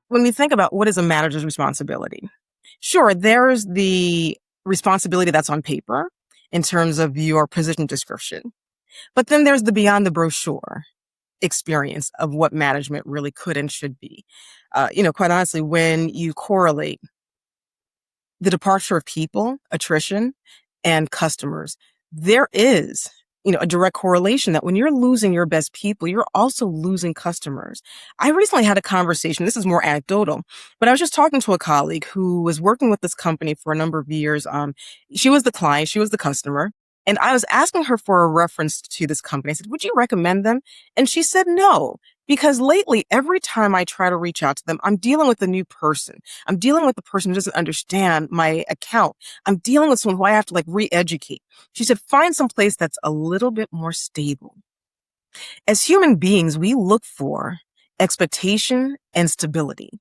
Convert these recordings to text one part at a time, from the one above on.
when we think about what is a manager's responsibility, sure, there's the responsibility that's on paper in terms of your position description, but then there's the beyond the brochure experience of what management really could and should be. Quite honestly, when you correlate the departure of people, attrition, and customers, there is, a direct correlation that when you're losing your best people, you're also losing customers. I recently had a conversation, this is more anecdotal, but I was just talking to a colleague who was working with this company for a number of years. She was the client, she was the customer. And I was asking her for a reference to this company. I said, would you recommend them? And she said no, because lately, every time I try to reach out to them, I'm dealing with a new person. I'm dealing with the person who doesn't understand my account. I'm dealing with someone who I have to re-educate. She said, find some place that's a little bit more stable. As human beings, we look for expectation and stability.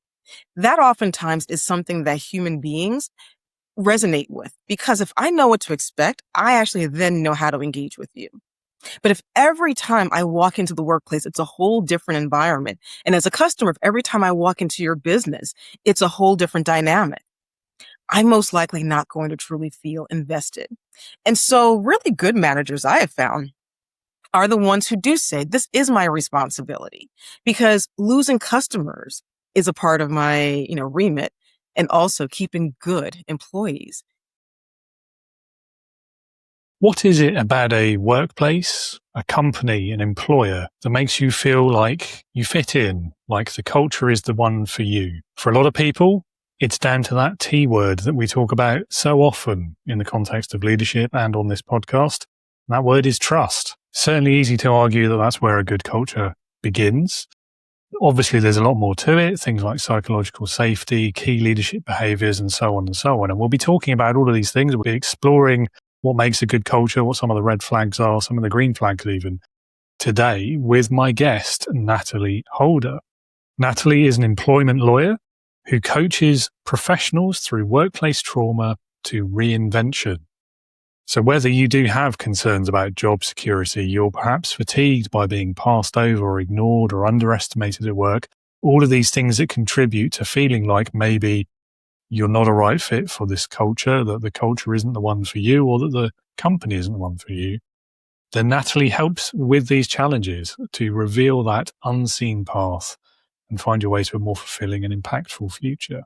That oftentimes is something that human beings resonate with, because if I know what to expect, I actually then know how to engage with you. But if every time I walk into the workplace, it's a whole different environment, and as a customer, if every time I walk into your business, it's a whole different dynamic, I'm most likely not going to truly feel invested. And so really good managers I have found are the ones who do say, this is my responsibility, because losing customers is a part of my, remit, and also keeping good employees. What is it about a workplace, a company, an employer that makes you feel like you fit in, like the culture is the one for you? For a lot of people, it's down to that T word that we talk about so often in the context of leadership and on this podcast. And that word is trust. Certainly easy to argue that that's where a good culture begins. Obviously, there's a lot more to it, things like psychological safety, key leadership behaviors, and so on and so on. And we'll be talking about all of these things. We'll be exploring what makes a good culture, what some of the red flags are, some of the green flags even, today with my guest, Natalie Holder. Natalie is an employment lawyer who coaches professionals through workplace trauma to reinvention. So whether you do have concerns about job security, you're perhaps fatigued by being passed over or ignored or underestimated at work, all of these things that contribute to feeling like maybe you're not a right fit for this culture, that the culture isn't the one for you, or that the company isn't the one for you, then Natalie helps with these challenges to reveal that unseen path and find your way to a more fulfilling and impactful future.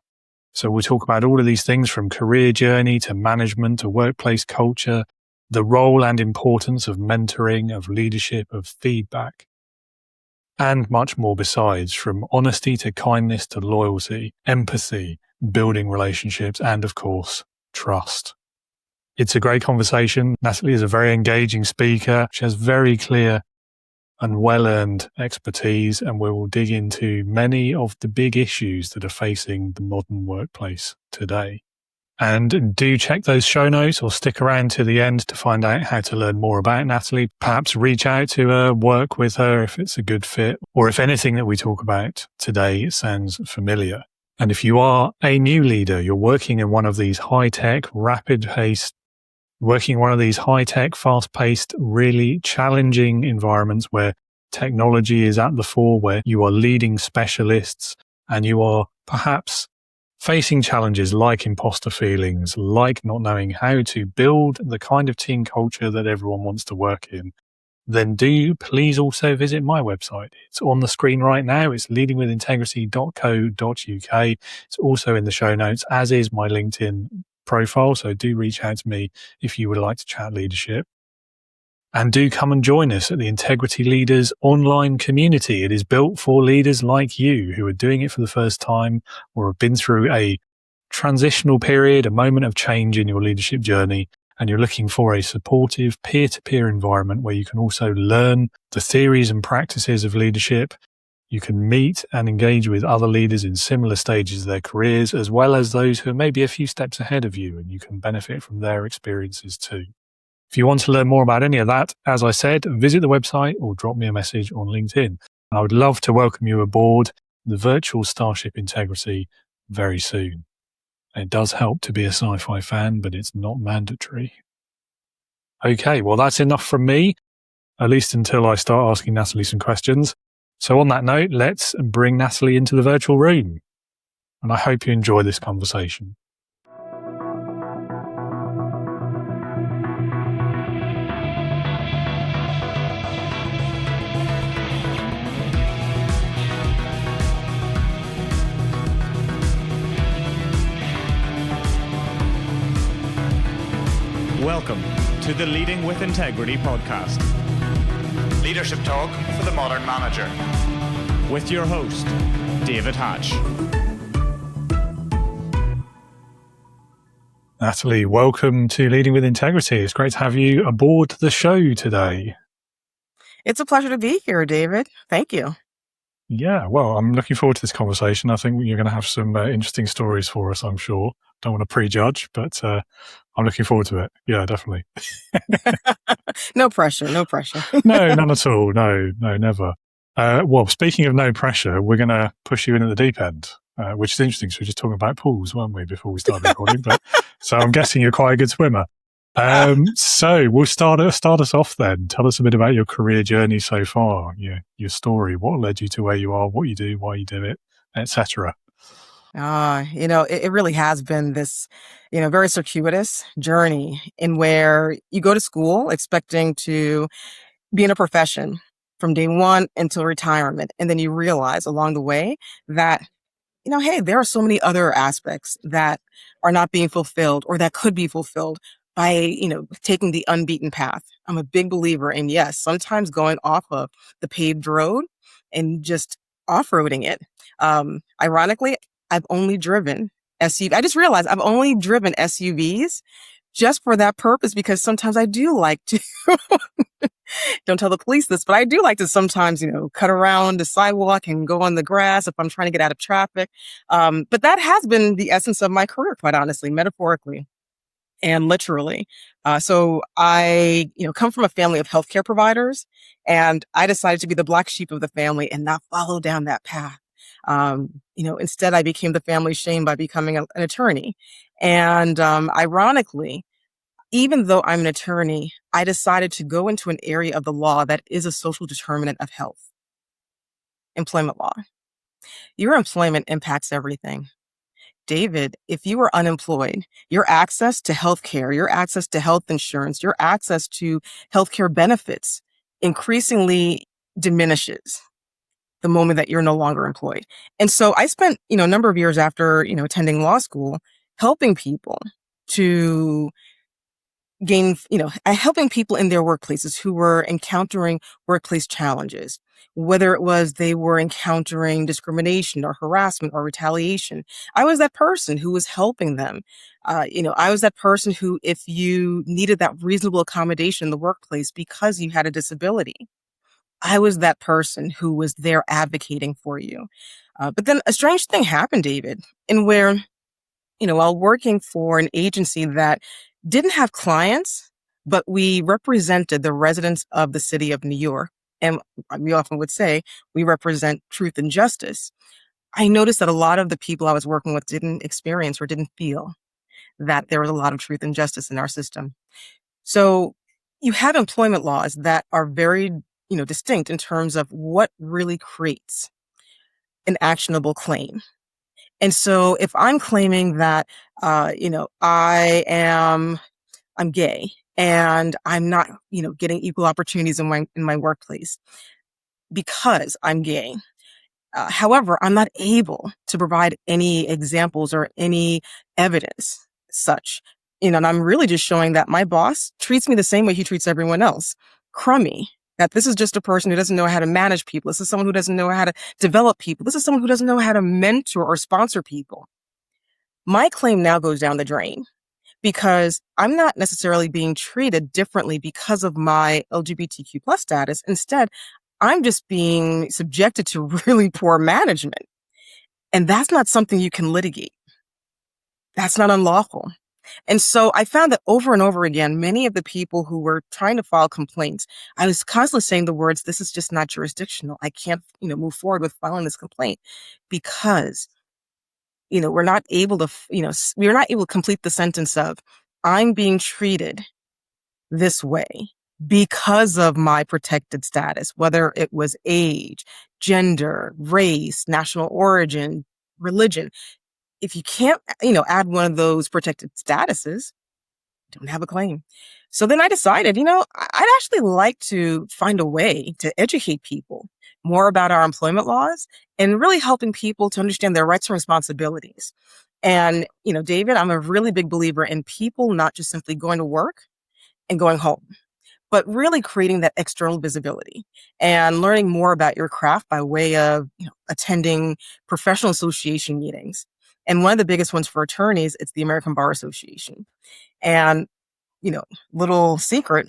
So we'll talk about all of these things, from career journey to management to workplace culture, the role and importance of mentoring, of leadership, of feedback, and much more besides, from honesty to kindness to loyalty, empathy, building relationships, and of course, trust. It's a great conversation. Natalie is a very engaging speaker. She has very clear and well-earned expertise, and we will dig into many of the big issues that are facing the modern workplace today. And do check those show notes or stick around to the end to find out how to learn more about Natalie. Perhaps reach out to her, work with her if it's a good fit, or if anything that we talk about today sounds familiar. And if you are a new leader, you're working in one of these high-tech, rapid-paced, fast-paced, really challenging environments where technology is at the fore, where you are leading specialists and you are perhaps facing challenges like imposter feelings, like not knowing how to build the kind of team culture that everyone wants to work in, then do please also visit my website. It's on the screen right now. It's leadingwithintegrity.co.uk. It's also in the show notes, as is my LinkedIn profile. So do reach out to me if you would like to chat leadership. And do come and join us at the Integrity Leaders online community. It is built for leaders like you who are doing it for the first time or have been through a transitional period, a moment of change in your leadership journey, and you're looking for a supportive peer-to-peer environment where you can also learn the theories and practices of leadership. You can meet and engage with other leaders in similar stages of their careers, as well as those who are maybe a few steps ahead of you, and you can benefit from their experiences too. If you want to learn more about any of that, as I said, visit the website or drop me a message on LinkedIn. And I would love to welcome you aboard the virtual Starship Integrity very soon. It does help to be a sci-fi fan, but it's not mandatory. Okay, well, that's enough from me, at least until I start asking Natalie some questions. So on that note, let's bring Natalie into the virtual room. and I hope you enjoy this conversation. Welcome to the Leading with Integrity podcast. Leadership talk for the modern manager. With your host, David Hatch. Natalie, welcome to Leading with Integrity. It's great to have you aboard the show today. It's a pleasure to be here, David. Thank you. Yeah, well, I'm looking forward to this conversation. I think you're going to have some interesting stories for us, I'm sure. Don't want to prejudge, but I'm looking forward to it. Yeah, definitely. No pressure. No, none at all. No, never. Well, speaking of no pressure, we're going to push you in at the deep end, which is interesting. So we were just talking about pools, weren't we, before we started recording? But so I'm guessing you're quite a good swimmer. So we'll start us off then. Tell us a bit about your career journey so far, your story, what led you to where you are, what you do, why you do it, etc. It really has been this, very circuitous journey in where you go to school expecting to be in a profession from day one until retirement. And then you realize along the way that, hey, there are so many other aspects that are not being fulfilled or that could be fulfilled by, taking the unbeaten path. I'm a big believer in, yes, sometimes going off of the paved road and just off-roading it. Ironically, I've only driven SUVs. I just realized I've only driven SUVs just for that purpose, because sometimes I do like to, don't tell the police this, but I do like to sometimes, cut around the sidewalk and go on the grass if I'm trying to get out of traffic. But that has been the essence of my career, quite honestly, metaphorically and literally. So I, come from a family of healthcare providers, and I decided to be the black sheep of the family and not follow down that path. Instead I became the family shame by becoming an attorney. And ironically, even though I'm an attorney, I decided to go into an area of the law that is a social determinant of health. Employment law. Your employment impacts everything. David, if you are unemployed, your access to healthcare, your access to health insurance, your access to healthcare benefits increasingly diminishes the moment that you're no longer employed. And so I spent, a number of years after, attending law school, helping people to gain, helping people in their workplaces who were encountering workplace challenges, whether it was they were encountering discrimination or harassment or retaliation. I was that person who was helping them. I was that person who, if you needed that reasonable accommodation in the workplace because you had a disability, I was that person who was there advocating for you. But then a strange thing happened, David, in where, while working for an agency that didn't have clients, but we represented the residents of the city of New York, and we often would say we represent truth and justice, I noticed that a lot of the people I was working with didn't experience or didn't feel that there was a lot of truth and justice in our system. So you have employment laws that are very, distinct in terms of what really creates an actionable claim. And so if I'm claiming that, I'm gay and I'm not, getting equal opportunities in my workplace because I'm gay. However, I'm not able to provide any examples or any evidence such, and I'm really just showing that my boss treats me the same way he treats everyone else. Crummy. That this is just a person who doesn't know how to manage people. This is someone who doesn't know how to develop people. This is someone who doesn't know how to mentor or sponsor people. My claim now goes down the drain because I'm not necessarily being treated differently because of my LGBTQ plus status. Instead, I'm just being subjected to really poor management. And that's not something you can litigate. That's not unlawful. And so I found that over and over again, many of the people who were trying to file complaints, I was constantly saying the words, this is just not jurisdictional. I can't, move forward with filing this complaint because, we're not able to, we're not able to complete the sentence of, I'm being treated this way because of my protected status, whether it was age, gender, race, national origin, religion. if you can't, add one of those protected statuses, don't have a claim. So then I decided, I'd actually like to find a way to educate people more about our employment laws and really helping people to understand their rights and responsibilities. And, David, I'm a really big believer in people not just simply going to work and going home, but really creating that external visibility and learning more about your craft by way of attending professional association meetings. And one of the biggest ones for attorneys, it's the American Bar Association. And, little secret,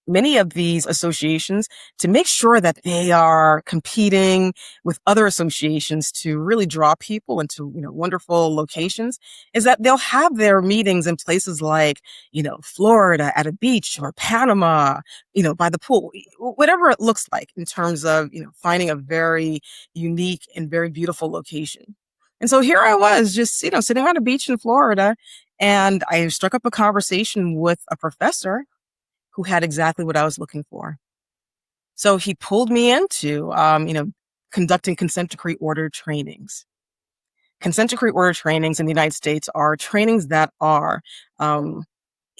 many of these associations, to make sure that they are competing with other associations to really draw people into, wonderful locations, is that they'll have their meetings in places like, Florida at a beach or Panama, by the pool, whatever it looks like in terms of, finding a very unique and very beautiful location. And so here I was just, sitting on a beach in Florida, and I struck up a conversation with a professor who had exactly what I was looking for. So he pulled me into, conducting consent decree order trainings. Consent decree order trainings in the United States are trainings that are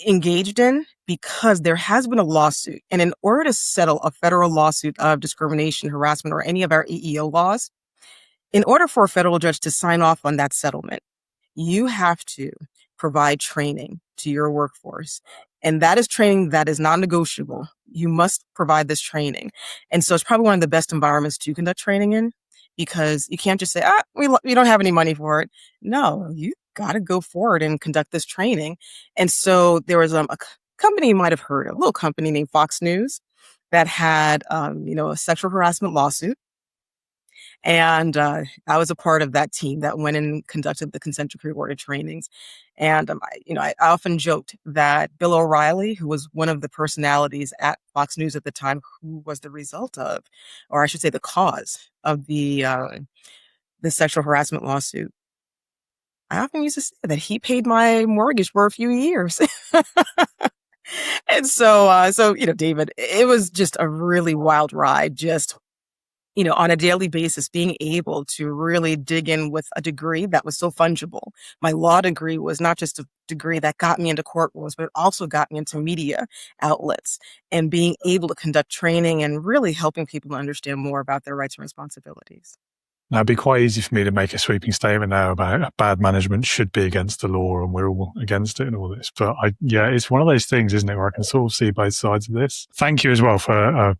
engaged in because there has been a lawsuit. And in order to settle a federal lawsuit of discrimination, harassment, or any of our EEO laws, in order for a federal judge to sign off on that settlement, you have to provide training to your workforce. And that is training that is non-negotiable. You must provide this training. And so it's probably one of the best environments to conduct training in, because you can't just say, we don't have any money for it. No, you got to go forward and conduct this training. And so there was a company you might have heard, a little company named Fox News that had, a sexual harassment lawsuit. And I was a part of that team that went and conducted the consent decree order trainings. And I often joked that Bill O'Reilly, who was one of the personalities at Fox News at the time, who was the result of, or I should say, the cause of the sexual harassment lawsuit, I often used to say that he paid my mortgage for a few years. And so David, it was just a really wild ride, just on a daily basis, being able to really dig in with a degree that was so fungible. My law degree was not just a degree that got me into courtrooms, but it also got me into media outlets, and being able to conduct training and really helping people to understand more about their rights and responsibilities. Now, it'd be quite easy for me to make a sweeping statement now about bad management should be against the law and we're all against it and all this. But it's one of those things, isn't it, where I can sort of see both sides of this. Thank you as well for a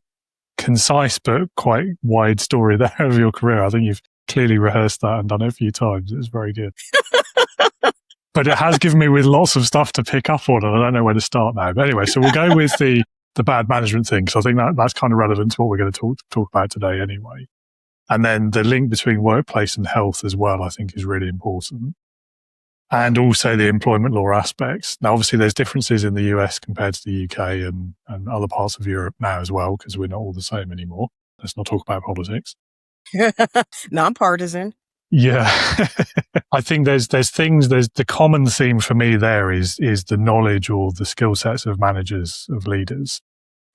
concise but quite wide story there of your career. I think you've clearly rehearsed that and done it a few times. It's very good. But it has given me with lots of stuff to pick up on, and I don't know where to start now. But anyway, so we'll go with the bad management thing, because I think that's kind of relevant to what we're going to talk about today anyway. And then the link between workplace and health as well, I think, is really important. And also the employment law aspects. Now, obviously, there's differences in the US compared to the UK and other parts of Europe now as well, because we're not all the same anymore. Let's not talk about politics. Nonpartisan. Yeah. I think there's the common theme for me there is the knowledge or the skill sets of managers, of leaders.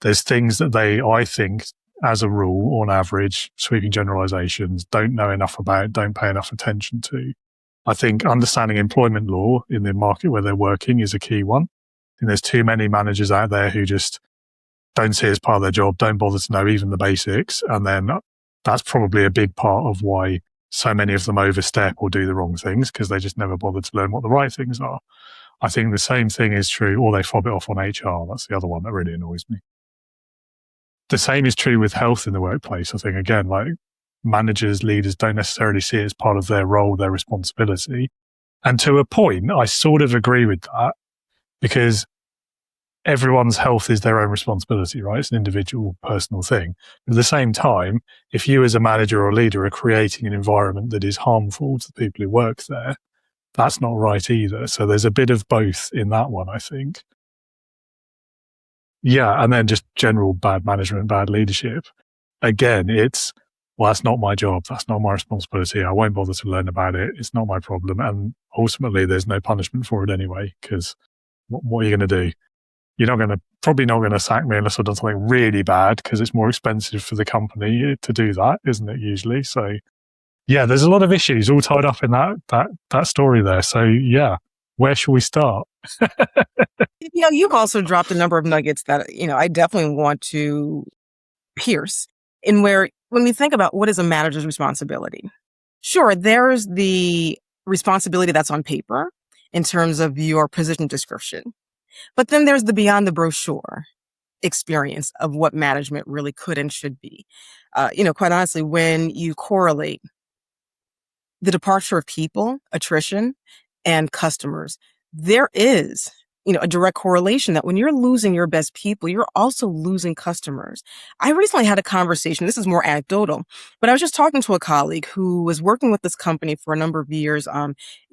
There's things that they, I think, as a rule, on average, sweeping generalizations, don't know enough about, don't pay enough attention to. I think understanding employment law in the market where they're working is a key one. And there's too many managers out there who just don't see it as part of their job, don't bother to know even the basics. And then that's probably a big part of why so many of them overstep or do the wrong things, because they just never bother to learn what the right things are. I think the same thing is true, or they fob it off on HR. That's the other one that really annoys me. The same is true with health in the workplace. I think, again, like managers, leaders don't necessarily see it as part of their role, their responsibility. And to a point, I sort of agree with that, because everyone's health is their own responsibility, right? It's an individual, personal thing. But at the same time, if you as a manager or leader are creating an environment that is harmful to the people who work there, that's not right either. So there's a bit of both in that one, I think. Yeah, and then just general bad management, bad leadership. Again, that's not my job. That's not my responsibility. I won't bother to learn about it. It's not my problem. And ultimately, there's no punishment for it anyway, because what are you going to do? You're probably not going to sack me unless I've done something really bad, because it's more expensive for the company to do that, isn't it, usually? So Yeah, there's a lot of issues all tied up in that story there. So yeah, where shall we start? You've also dropped a number of nuggets that, I definitely want to pierce in where when we think about what is a manager's responsibility. Sure, there's the responsibility that's on paper in terms of your position description, but then there's the beyond the brochure experience of what management really could and should be. Quite honestly, when you correlate the departure of people, attrition, and customers, there is, a direct correlation that when you're losing your best people, you're also losing customers. I recently had a conversation, this is more anecdotal, but I was just talking to a colleague who was working with this company for a number of years.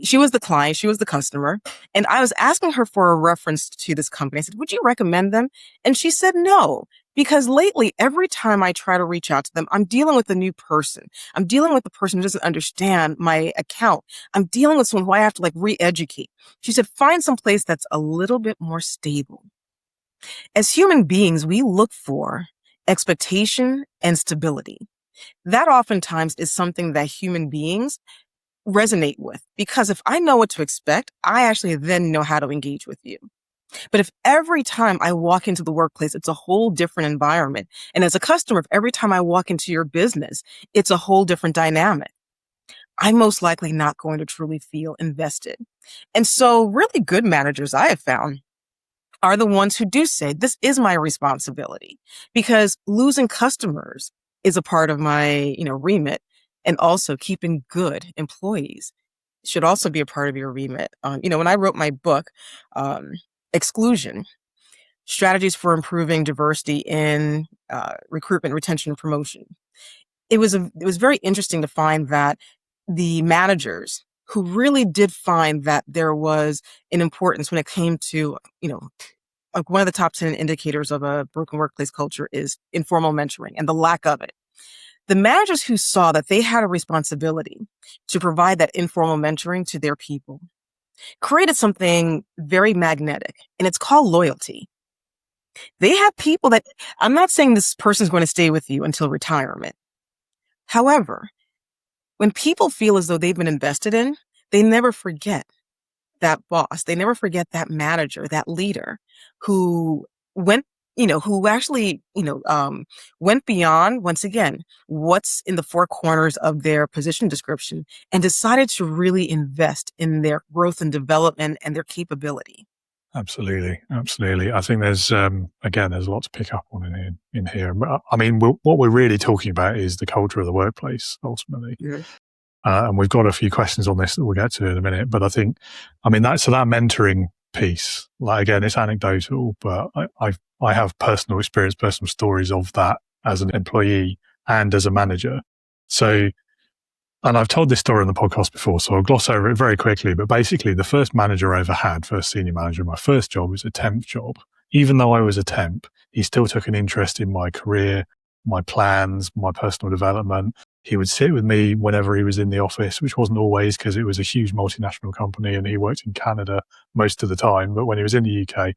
She was the client, she was the customer, and I was asking her for a reference to this company. I said, would you recommend them? And she said no. Because lately, every time I try to reach out to them, I'm dealing with a new person. I'm dealing with the person who doesn't understand my account. I'm dealing with someone who I have to re-educate. She said, find some place that's a little bit more stable. As human beings, we look for expectation and stability. That oftentimes is something that human beings resonate with, because if I know what to expect, I actually then know how to engage with you. But if every time I walk into the workplace, it's a whole different environment. And as a customer, if every time I walk into your business, it's a whole different dynamic, I'm most likely not going to truly feel invested. And so really good managers I have found are the ones who do say, this is my responsibility, because losing customers is a part of my, remit. And also keeping good employees should also be a part of your remit. When I wrote my book, Exclusion, Strategies for Improving Diversity in Recruitment, Retention, and Promotion. It was very interesting to find that the managers who really did find that there was an importance when it came to, one of the top 10 indicators of a broken workplace culture is informal mentoring and the lack of it. The managers who saw that they had a responsibility to provide that informal mentoring to their people created something very magnetic, and it's called loyalty. They have people that, I'm not saying this person's going to stay with you until retirement. However, when people feel as though they've been invested in, they never forget that boss. They never forget that manager, that leader who went, went beyond, once again, what's in the four corners of their position description and decided to really invest in their growth and development and their capability. Absolutely. I think there's, again, there's a lot to pick up on in here. But I mean, what we're really talking about is the culture of the workplace, ultimately. Yeah. And we've got a few questions on this that we'll get to in a minute. But that mentoring piece, again, it's anecdotal, but I have personal experience, personal stories of that as an employee and as a manager. So, and I've told this story on the podcast before, so I'll gloss over it very quickly. But basically, the first manager I ever had, first senior manager, my first job was a temp job. Even though I was a temp, he still took an interest in my career, my plans, my personal development. He would sit with me whenever he was in the office, which wasn't always because it was a huge multinational company and he worked in Canada most of the time. But when he was in the UK,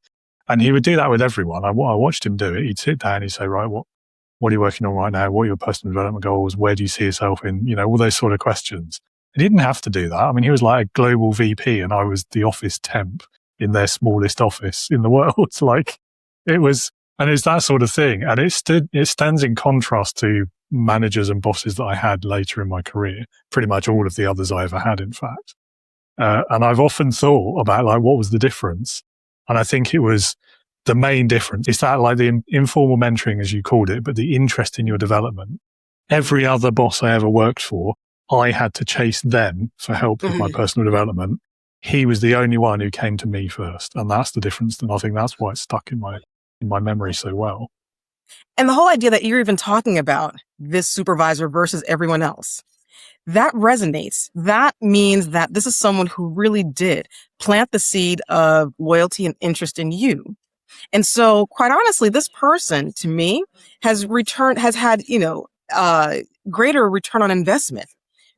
and he would do that with everyone. I watched him do it. He'd sit down, he'd say, right, what are you working on right now? What are your personal development goals? Where do you see yourself in? All those sort of questions. He didn't have to do that. I mean, he was like a global VP and I was the office temp in their smallest office in the world. And it's that sort of thing. And it stands in contrast to managers and bosses that I had later in my career, pretty much all of the others I ever had, in fact. And I've often thought about what was the difference? And I think it was the main difference. It's that the informal mentoring, as you called it, but the interest in your development. Every other boss I ever worked for, I had to chase them for help with my personal development. He was the only one who came to me first. And that's the difference. And I think that's why it's stuck in my memory so well. And the whole idea that you're even talking about this supervisor versus everyone else, that resonates. That means that this is someone who really did plant the seed of loyalty and interest in you. And so, quite honestly, this person to me has had, greater return on investment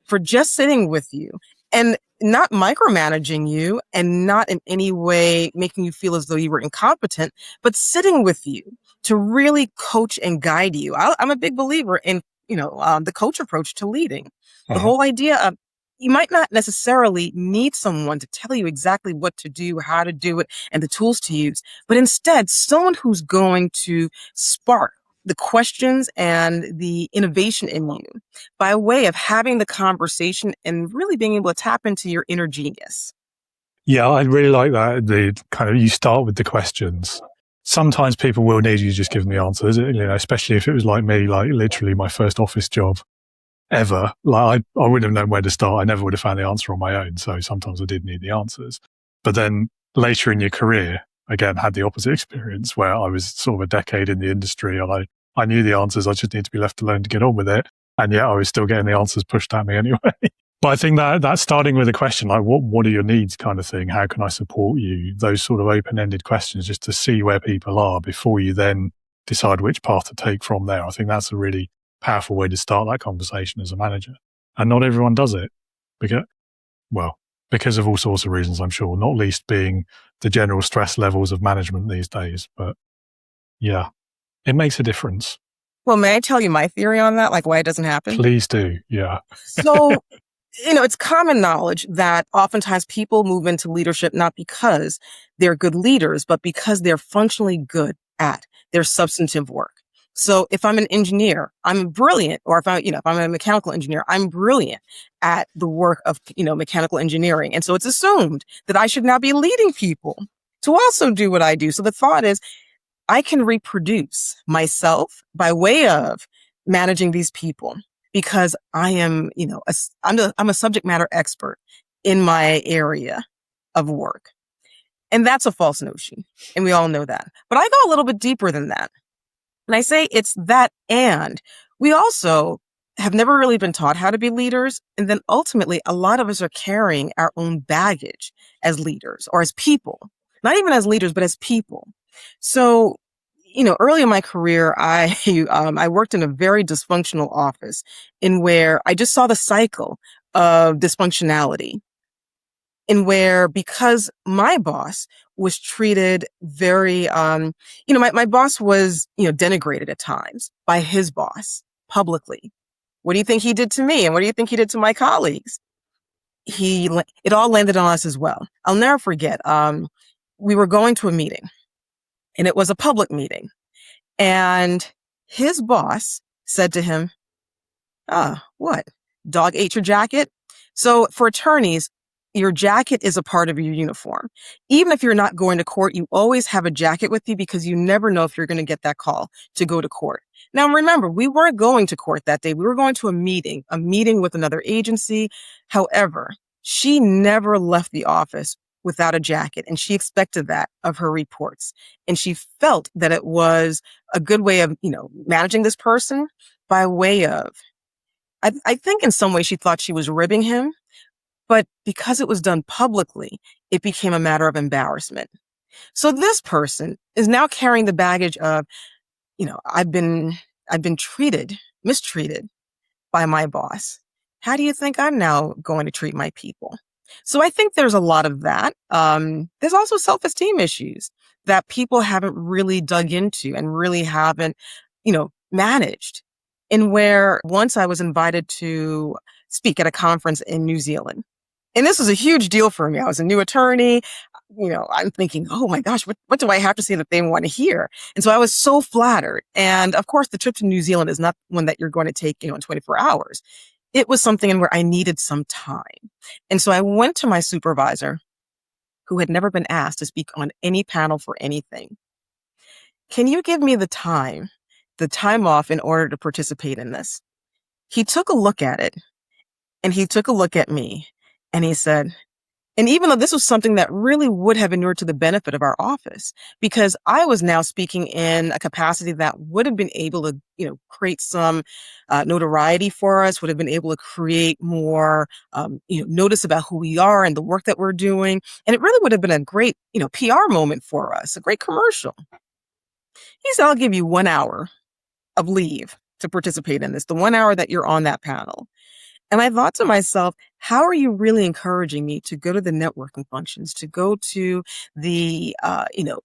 for just sitting with you and not micromanaging you and not in any way making you feel as though you were incompetent, but sitting with you to really coach and guide you. I'm a big believer in, the coach approach to leading. The Uh-huh. whole idea of you might not necessarily need someone to tell you exactly what to do, how to do it, and the tools to use, but instead someone who's going to spark the questions and the innovation in you by way of having the conversation and really being able to tap into your inner genius. Yeah, I really like that. The kind of, you start with the questions. Sometimes people will need you to just give them the answers, especially if it was like me, like literally my first office job ever. Like I wouldn't have known where to start. I never would have found the answer on my own. So sometimes I did need the answers. But then later in your career, again, had the opposite experience where I was sort of a decade in the industry and I knew the answers. I just need to be left alone to get on with it. And yet I was still getting the answers pushed at me anyway. But I think that's starting with a question like, what are your needs kind of thing? How can I support you? Those sort of open-ended questions just to see where people are before you then decide which path to take from there. I think that's a really powerful way to start that conversation as a manager. And not everyone does it because of all sorts of reasons, I'm sure, not least being the general stress levels of management these days. But yeah, it makes a difference. Well, may I tell you my theory on that, like why it doesn't happen? Please do. Yeah. So, it's common knowledge that oftentimes people move into leadership not because they're good leaders, but because they're functionally good at their substantive work. So if I'm an engineer, I'm brilliant, or if I'm a mechanical engineer, I'm brilliant at the work of, mechanical engineering. And so it's assumed that I should now be leading people to also do what I do. So the thought is I can reproduce myself by way of managing these people because I am, I'm a subject matter expert in my area of work. And that's a false notion. And we all know that. But I go a little bit deeper than that. And I say it's that, and we also have never really been taught how to be leaders. And then ultimately, a lot of us are carrying our own baggage as leaders or as people, not even as leaders, but as people. So, early in my career, I worked in a very dysfunctional office in where I just saw the cycle of dysfunctionality in where because my boss was treated very, my boss was, denigrated at times by his boss publicly. What do you think he did to me? And what do you think he did to my colleagues? It all landed on us as well. I'll never forget. We were going to a meeting and it was a public meeting and his boss said to him, what? Dog ate your jacket? So for attorneys, your jacket is a part of your uniform. Even if you're not going to court, you always have a jacket with you because you never know if you're going to get that call to go to court. Now, remember, we weren't going to court that day. We were going to a meeting with another agency. However, she never left the office without a jacket, and she expected that of her reports. And she felt that it was a good way of, managing this person by way of, I think in some way she thought she was ribbing him. But because it was done publicly, it became a matter of embarrassment. So this person is now carrying the baggage of, I've been mistreated by my boss. How do you think I'm now going to treat my people? So I think there's a lot of that. There's also self-esteem issues that people haven't really dug into and really haven't, managed. And where once I was invited to speak at a conference in New Zealand. And this was a huge deal for me. I was a new attorney. I'm thinking, oh my gosh, what do I have to say that they want to hear? And so I was so flattered. And of course, the trip to New Zealand is not one that you're going to take, in 24 hours. It was something in where I needed some time. And so I went to my supervisor, who had never been asked to speak on any panel for anything. Can you give me the time off in order to participate in this? He took a look at it and he took a look at me. And he said, and even though this was something that really would have inured to the benefit of our office, because I was now speaking in a capacity that would have been able to, create some notoriety for us, would have been able to create more, notice about who we are and the work that we're doing. And it really would have been a great, PR moment for us, a great commercial. He said, I'll give you 1 hour of leave to participate in this, the 1 hour that you're on that panel. And I thought to myself, how are you really encouraging me to go to the networking functions, to go to the,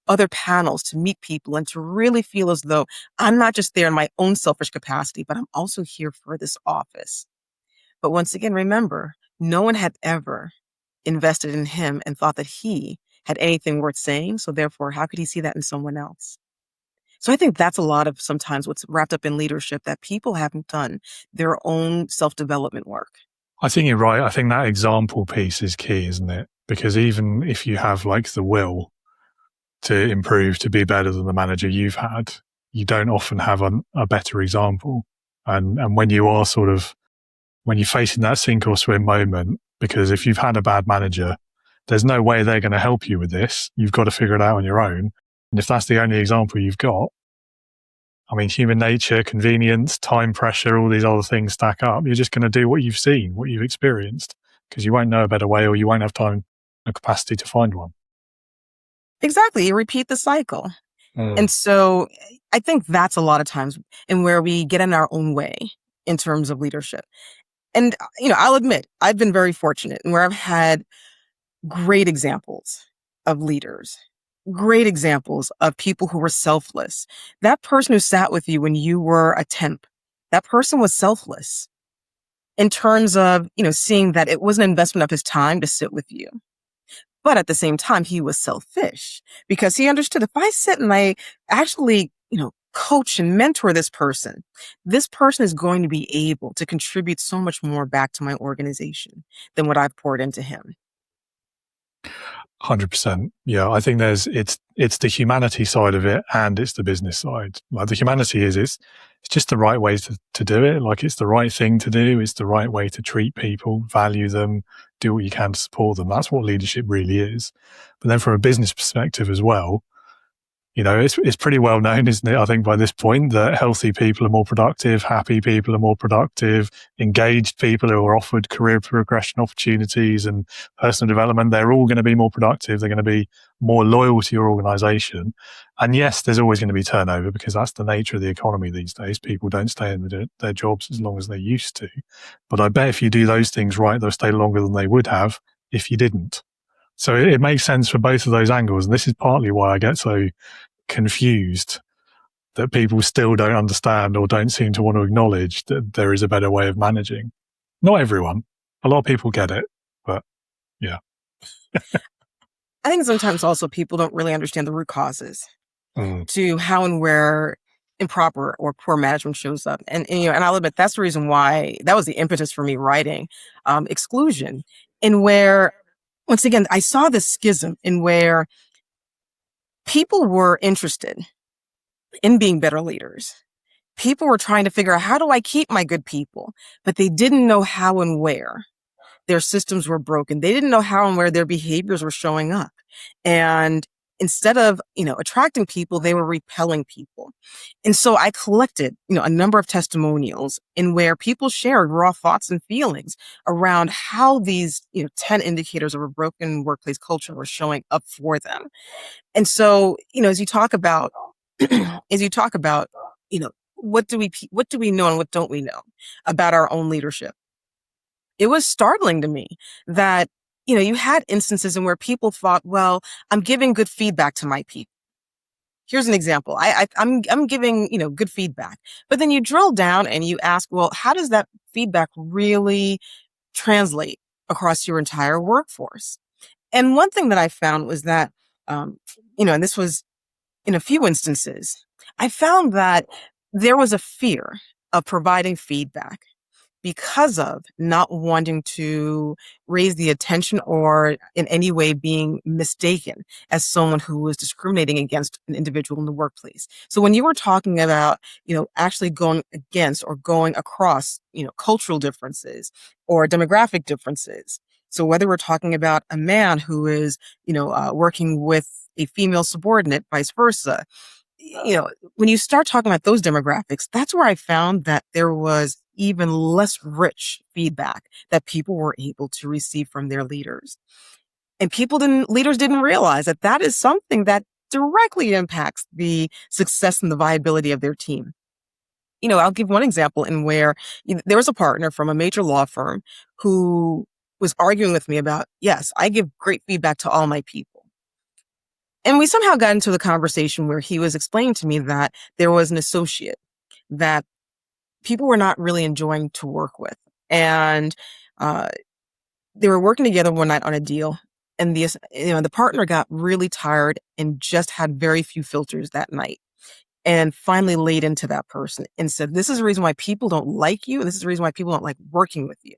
other panels, to meet people and to really feel as though I'm not just there in my own selfish capacity, but I'm also here for this office. But once again, remember, no one had ever invested in him and thought that he had anything worth saying. So therefore, how could he see that in someone else? So I think that's a lot of sometimes what's wrapped up in leadership, that people haven't done their own self-development work. I think you're right. I think that example piece is key, isn't it? Because even if you have like the will to improve, to be better than the manager you've had, you don't often have a better example. And when you are when you're facing that sink or swim moment, because if you've had a bad manager, there's no way they're going to help you with this. You've got to figure it out on your own. And if that's the only example you've got, I mean, human nature, convenience, time pressure, all these other things stack up. You're just going to do what you've seen, what you've experienced, because you won't know a better way, or you won't have time and capacity to find one. Exactly. You repeat the cycle. And so I think that's a lot of times in where we get in our own way in terms of leadership. And, I'll admit, I've been very fortunate in where I've had great examples of leaders, great examples of people who were selfless. That person who sat with you when you were a temp, that person was selfless in terms of, seeing that it was an investment of his time to sit with you. But at the same time, he was selfish because he understood, if I sit and I actually, coach and mentor this person is going to be able to contribute so much more back to my organization than what I've poured into him. 100%. Yeah, I think it's the humanity side of it, and it's the business side. Like, the humanity is it's just the right way to do it. Like, it's the right thing to do. It's the right way to treat people, value them, do what you can to support them. That's what leadership really is. But then from a business perspective as well, it's pretty well known, isn't it? I think by this point that healthy people are more productive, happy people are more productive, engaged people who are offered career progression opportunities and personal development, they're all going to be more productive. They're going to be more loyal to your organization. And yes, there's always going to be turnover, because that's the nature of the economy these days. People don't stay in their jobs as long as they used to. But I bet if you do those things right, they'll stay longer than they would have if you didn't. So it makes sense for both of those angles. And this is partly why I get so confused that people still don't understand or don't seem to want to acknowledge that there is a better way of managing. Not everyone. A lot of people get it, but yeah. I think sometimes also people don't really understand the root causes to how and where improper or poor management shows up. And I'll admit that's the reason why that was the impetus for me writing Exclusion, in where, once again, I saw this schism in where people were interested in being better leaders. People were trying to figure out, how do I keep my good people? But they didn't know how and where their systems were broken. They didn't know how and where their behaviors were showing up. And instead of, attracting people, they were repelling people. And so I collected, a number of testimonials in where people shared raw thoughts and feelings around how these, 10 indicators of a broken workplace culture were showing up for them. And so, as you talk about, what do we know and what don't we know about our own leadership? It was startling to me that, you had instances in where people thought, well, I'm giving good feedback to my people. Here's an example. I'm giving, good feedback. But then you drill down and you ask, well, how does that feedback really translate across your entire workforce? And one thing that I found was that, and this was in a few instances, I found that there was a fear of providing feedback because of not wanting to raise the attention or in any way being mistaken as someone who was discriminating against an individual in the workplace. So when you were talking about, actually going against or going across, cultural differences or demographic differences. So whether we're talking about a man who is, working with a female subordinate, vice versa, when you start talking about those demographics, that's where I found that there was even less rich feedback that people were able to receive from their leaders. And leaders didn't realize that that is something that directly impacts the success and the viability of their team. I'll give one example in where there was a partner from a major law firm who was arguing with me about, yes, I give great feedback to all my people. And we somehow got into the conversation where he was explaining to me that there was an associate that people were not really enjoying to work with. And they were working together one night on a deal. And the partner got really tired and just had very few filters that night. And finally laid into that person and said, this is the reason why people don't like you. And this is the reason why people don't like working with you.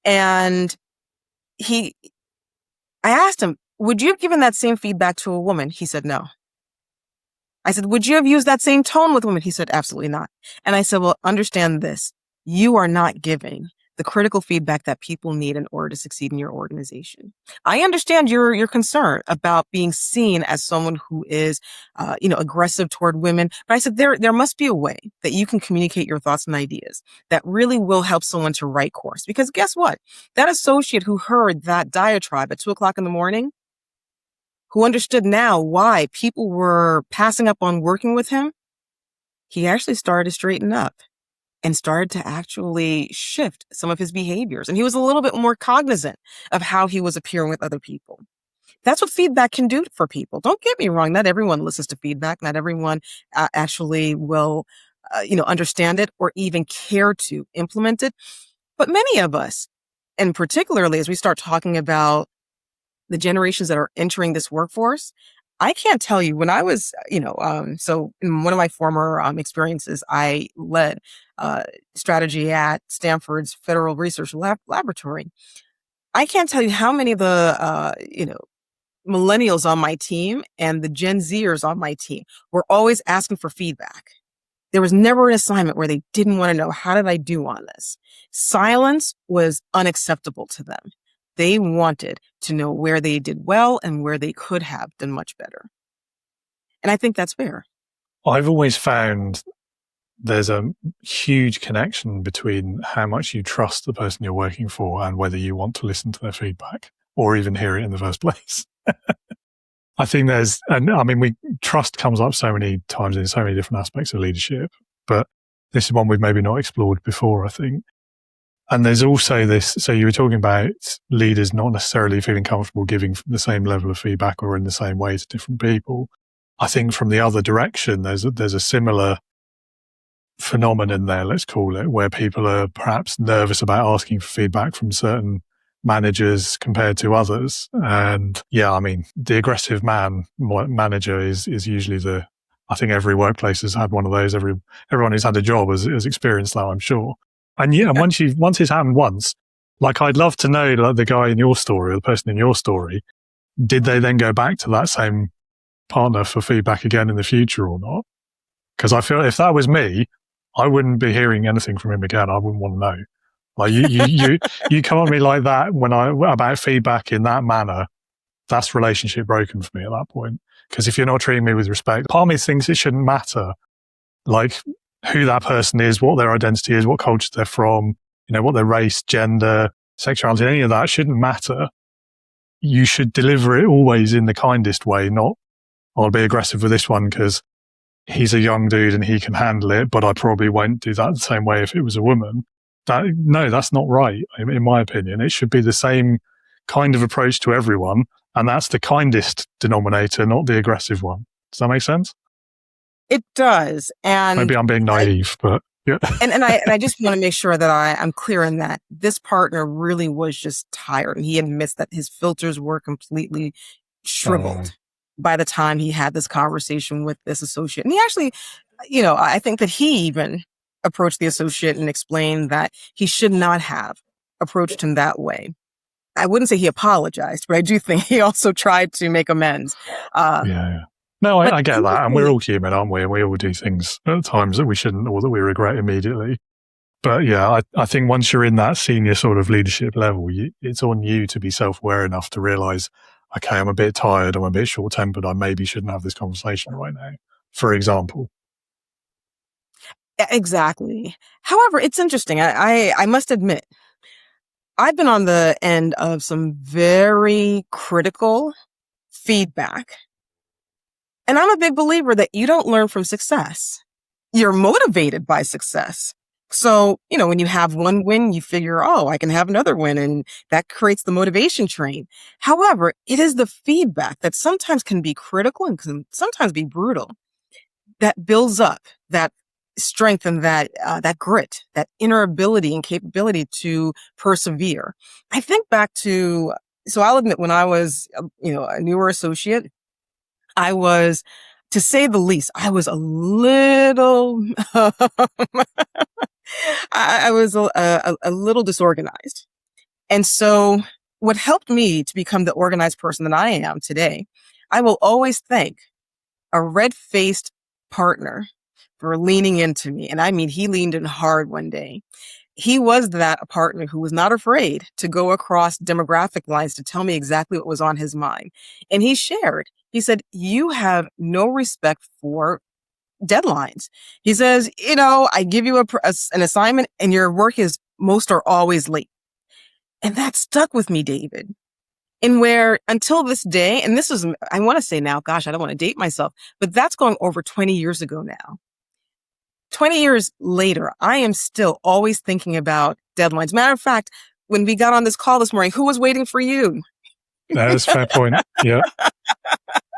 And I asked him, would you have given that same feedback to a woman? He said, no. I said, would you have used that same tone with women? He said, absolutely not. And I said, well, understand this. You are not giving the critical feedback that people need in order to succeed in your organization. I understand your concern about being seen as someone who is, aggressive toward women. But I said, there must be a way that you can communicate your thoughts and ideas that really will help someone to right course. Because guess what? That associate who heard that diatribe at 2:00 in the morning, who understood now why people were passing up on working with him, he actually started to straighten up and started to actually shift some of his behaviors. And he was a little bit more cognizant of how he was appearing with other people. That's what feedback can do for people. Don't get me wrong. Not everyone listens to feedback. Not everyone actually will, understand it or even care to implement it. But many of us, and particularly as we start talking about the generations that are entering this workforce, I can't tell you when I was, so in one of my former experiences, I led strategy at Stanford's Federal Research Laboratory. I can't tell you how many of the, millennials on my team and the Gen Zers on my team were always asking for feedback. There was never an assignment where they didn't want to know, how did I do on this? Silence was unacceptable to them. They wanted to know where they did well and where they could have done much better. And I think that's fair. I've always found there's a huge connection between how much you trust the person you're working for and whether you want to listen to their feedback or even hear it in the first place. I think trust comes up so many times in so many different aspects of leadership, but this is one we've maybe not explored before, I think. And there's also this, so you were talking about leaders not necessarily feeling comfortable giving the same level of feedback or in the same way to different people. I think from the other direction, there's a similar phenomenon there, let's call it, where people are perhaps nervous about asking for feedback from certain managers compared to others. And the aggressive manager is usually I think every workplace has had one of those. Everyone who's had a job has experienced that, I'm sure. And once it's happened once, like I'd love to know, like the guy in your story or the person in your story, did they then go back to that same partner for feedback again in the future or not? Because I feel if that was me, I wouldn't be hearing anything from him again. I wouldn't want to know. Like you come at me like that about feedback in that manner, that's relationship broken for me at that point. Because if you're not treating me with respect, part of me thinks it shouldn't matter, like who that person is, what their identity is, what culture they're from, what their race, gender, sexuality, any of that shouldn't matter. You should deliver it always in the kindest way, not, I'll be aggressive with this one because he's a young dude and he can handle it, but I probably won't do that the same way if it was a woman. No, that's not right, in my opinion. It should be the same kind of approach to everyone, and that's the kindest denominator, not the aggressive one. Does that make sense? It does. And maybe I'm being naive, but yeah. And I just want to make sure that I'm clear in that this partner really was just tired. And he admits that his filters were completely shriveled by the time he had this conversation with this associate. And he actually, I think that he even approached the associate and explained that he should not have approached him that way. I wouldn't say he apologized, but I do think he also tried to make amends. No, I get that. And we're all human, aren't we? And we all do things at times that we shouldn't or that we regret immediately. But I think once you're in that senior sort of leadership level, it's on you to be self-aware enough to realize, okay, I'm a bit tired, I'm a bit short-tempered, I maybe shouldn't have this conversation right now, for example. Exactly. However, it's interesting. I must admit, I've been on the end of some very critical feedback. And I'm a big believer that you don't learn from success. you're motivated by success. So, when you have one win, you figure, oh, I can have another win. And that creates the motivation train. However, it is the feedback that sometimes can be critical and can sometimes be brutal that builds up that strength and that grit, that inner ability and capability to persevere. I think back to, so I'll admit when I was, a newer associate, I was, to say the least, I was a little, I was a little disorganized. And so what helped me to become the organized person that I am today, I will always thank a red-faced partner for leaning into me. And I mean, he leaned in hard one day. He was that partner who was not afraid to go across demographic lines to tell me exactly what was on his mind. And he said, you have no respect for deadlines. He says, I give you an assignment and your work is most or always late. And that stuck with me, David. And where until this day, and this is, I want to say now, gosh, I don't want to date myself, but that's going over 20 years ago now. 20 years later, I am still always thinking about deadlines. Matter of fact, when we got on this call this morning, who was waiting for you? That's a fair point. Yeah.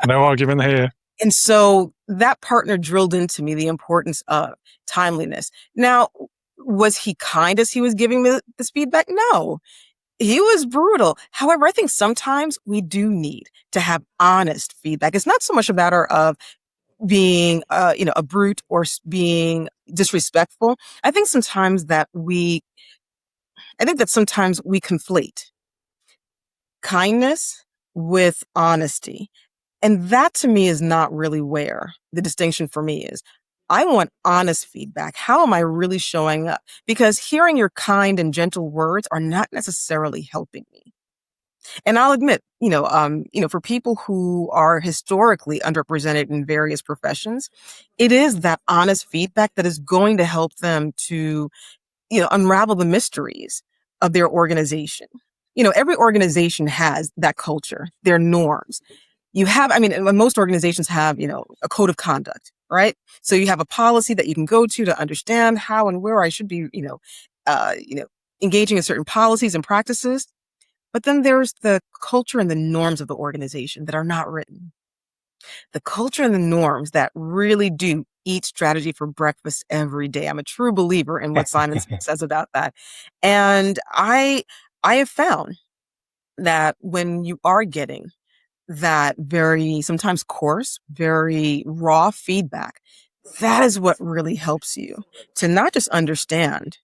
No argument here. And so that partner drilled into me the importance of timeliness. Now, was he kind as he was giving me this feedback? No. He was brutal. However, I think sometimes we do need to have honest feedback. It's not so much a matter of being, a brute or being disrespectful. I think sometimes we conflate kindness with honesty. And that to me is not really where the distinction for me is. I want honest feedback. How am I really showing up? Because hearing your kind and gentle words are not necessarily helping me. And I'll admit, for people who are historically underrepresented in various professions, it is that honest feedback that is going to help them to, unravel the mysteries of their organization. Every organization has that culture, their norms. Most organizations have, a code of conduct, right? So you have a policy that you can go to understand how and where I should be, engaging in certain policies and practices. But then there's the culture and the norms of the organization that are not written. The culture and the norms that really do eat strategy for breakfast every day. I'm a true believer in what Simon says about that. And I have found that when you are getting that very sometimes coarse, very raw feedback, that is what really helps you to not just understand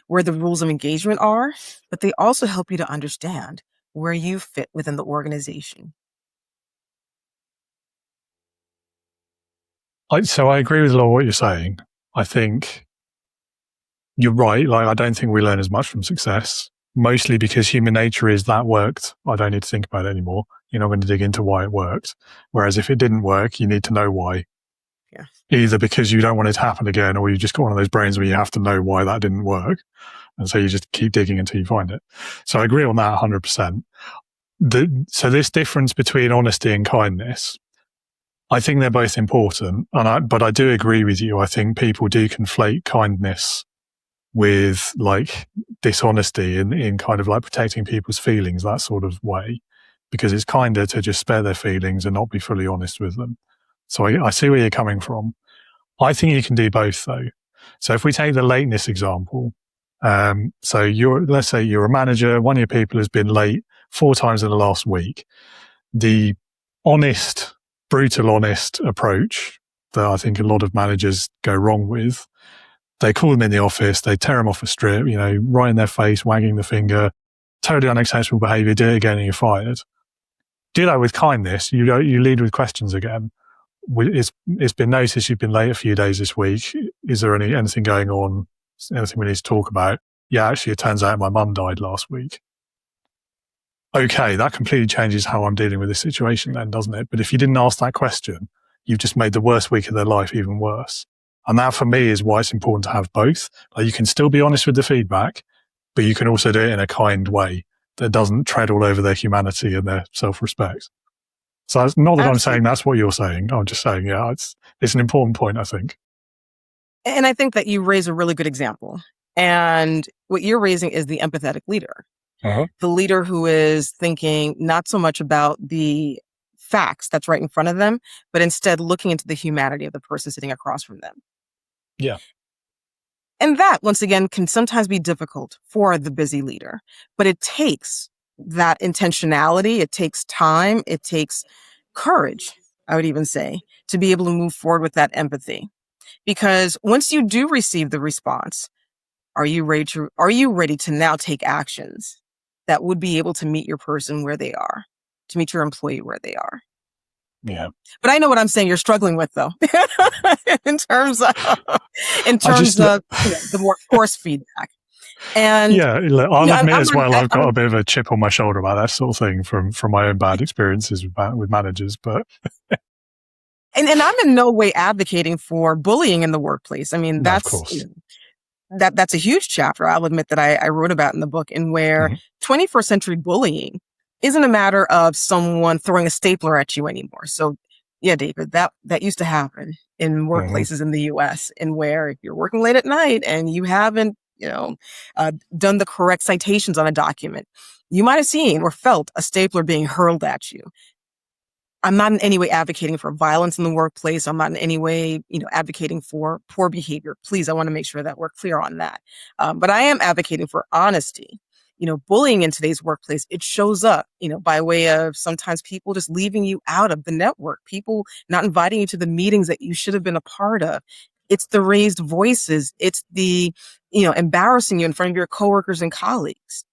where the rules of engagement are, but they also help you to understand where you fit within the organization. So I agree with a lot of what you're saying. I think you're right. I don't think we learn as much from success, mostly because human nature is that worked. I don't need to think about it anymore. You're not going to dig into why it worked. Whereas if it didn't work, you need to know why. Yeah. Either because you don't want it to happen again, or you just got one of those brains where you have to know why that didn't work. And so you just keep digging until you find it. So I agree on that 100%. So this difference between honesty and kindness, I think they're both important. But I do agree with you. I think people do conflate kindness with dishonesty in kind of protecting people's feelings, that sort of way, because it's kinder to just spare their feelings and not be fully honest with them. So I see where you're coming from. I think you can do both though. So if we take the lateness example, so let's say you're a manager, one of your people has been late 4 times in the last week. The brutal honest approach that I think a lot of managers go wrong with, they call them in the office, they tear them off a strip, right in their face, wagging the finger, totally unacceptable behavior, do it again and you're fired. Do that with kindness. You lead with questions again. It's been noticed you've been late a few days this week. Is there anything going on? Anything we need to talk about? Yeah, actually, it turns out my mum died last week. Okay, that completely changes how I'm dealing with this situation then, doesn't it? But if you didn't ask that question, you've just made the worst week of their life even worse. And that for me is why it's important to have both. You can still be honest with the feedback, but you can also do it in a kind way that doesn't tread all over their humanity and their self-respect. So it's not that I'm saying that's what you're saying. I'm just saying, yeah, it's an important point, I think. And I think that you raise a really good example. And what you're raising is the empathetic leader, the leader who is thinking not so much about the facts that's right in front of them, but instead looking into the humanity of the person sitting across from them. Yeah. And that, once again, can sometimes be difficult for the busy leader, but it takes that intentionality. It takes time. It takes courage, I would even say, to be able to move forward with that empathy. Because once you do receive the response, are you ready to now take actions that would be able to meet your person where they are, to meet your employee where they are? Yeah. But I know what I'm saying you're struggling with, though, in terms of the more force feedback. And yeah, I'll admit as well, I've got I'm a bit of a chip on my shoulder about that sort of thing from my own bad experiences with managers. But and I'm in no way advocating for bullying in the workplace. I mean, no, of that's course. that's a huge chapter, I'll admit, that I wrote about in the book, in where 21st century bullying isn't a matter of someone throwing a stapler at you anymore. So yeah, David, that used to happen in workplaces in the US, in where if you're working late at night and you haven't, done the correct citations on a document, you might have seen or felt a stapler being hurled at you. I'm not in any way advocating for violence in the workplace. I'm not in any way, advocating for poor behavior. Please, I want to make sure that we're clear on that. But I am advocating for honesty. Bullying in today's workplace, it shows up, by way of sometimes people just leaving you out of the network, people not inviting you to the meetings that you should have been a part of. It's the raised voices. It's the, embarrassing you in front of your coworkers and colleagues.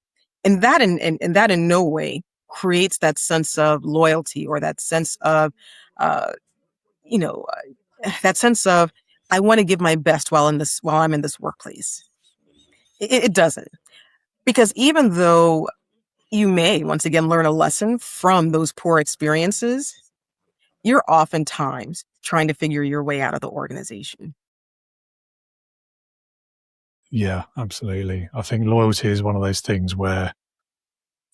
And that in no way creates that sense of loyalty, or that sense of, uh, you know, that sense of, I want to give my best while I'm in this workplace. It doesn't, because even though you may once again learn a lesson from those poor experiences, you're oftentimes trying to figure your way out of the organization. Yeah, absolutely. I think loyalty is one of those things where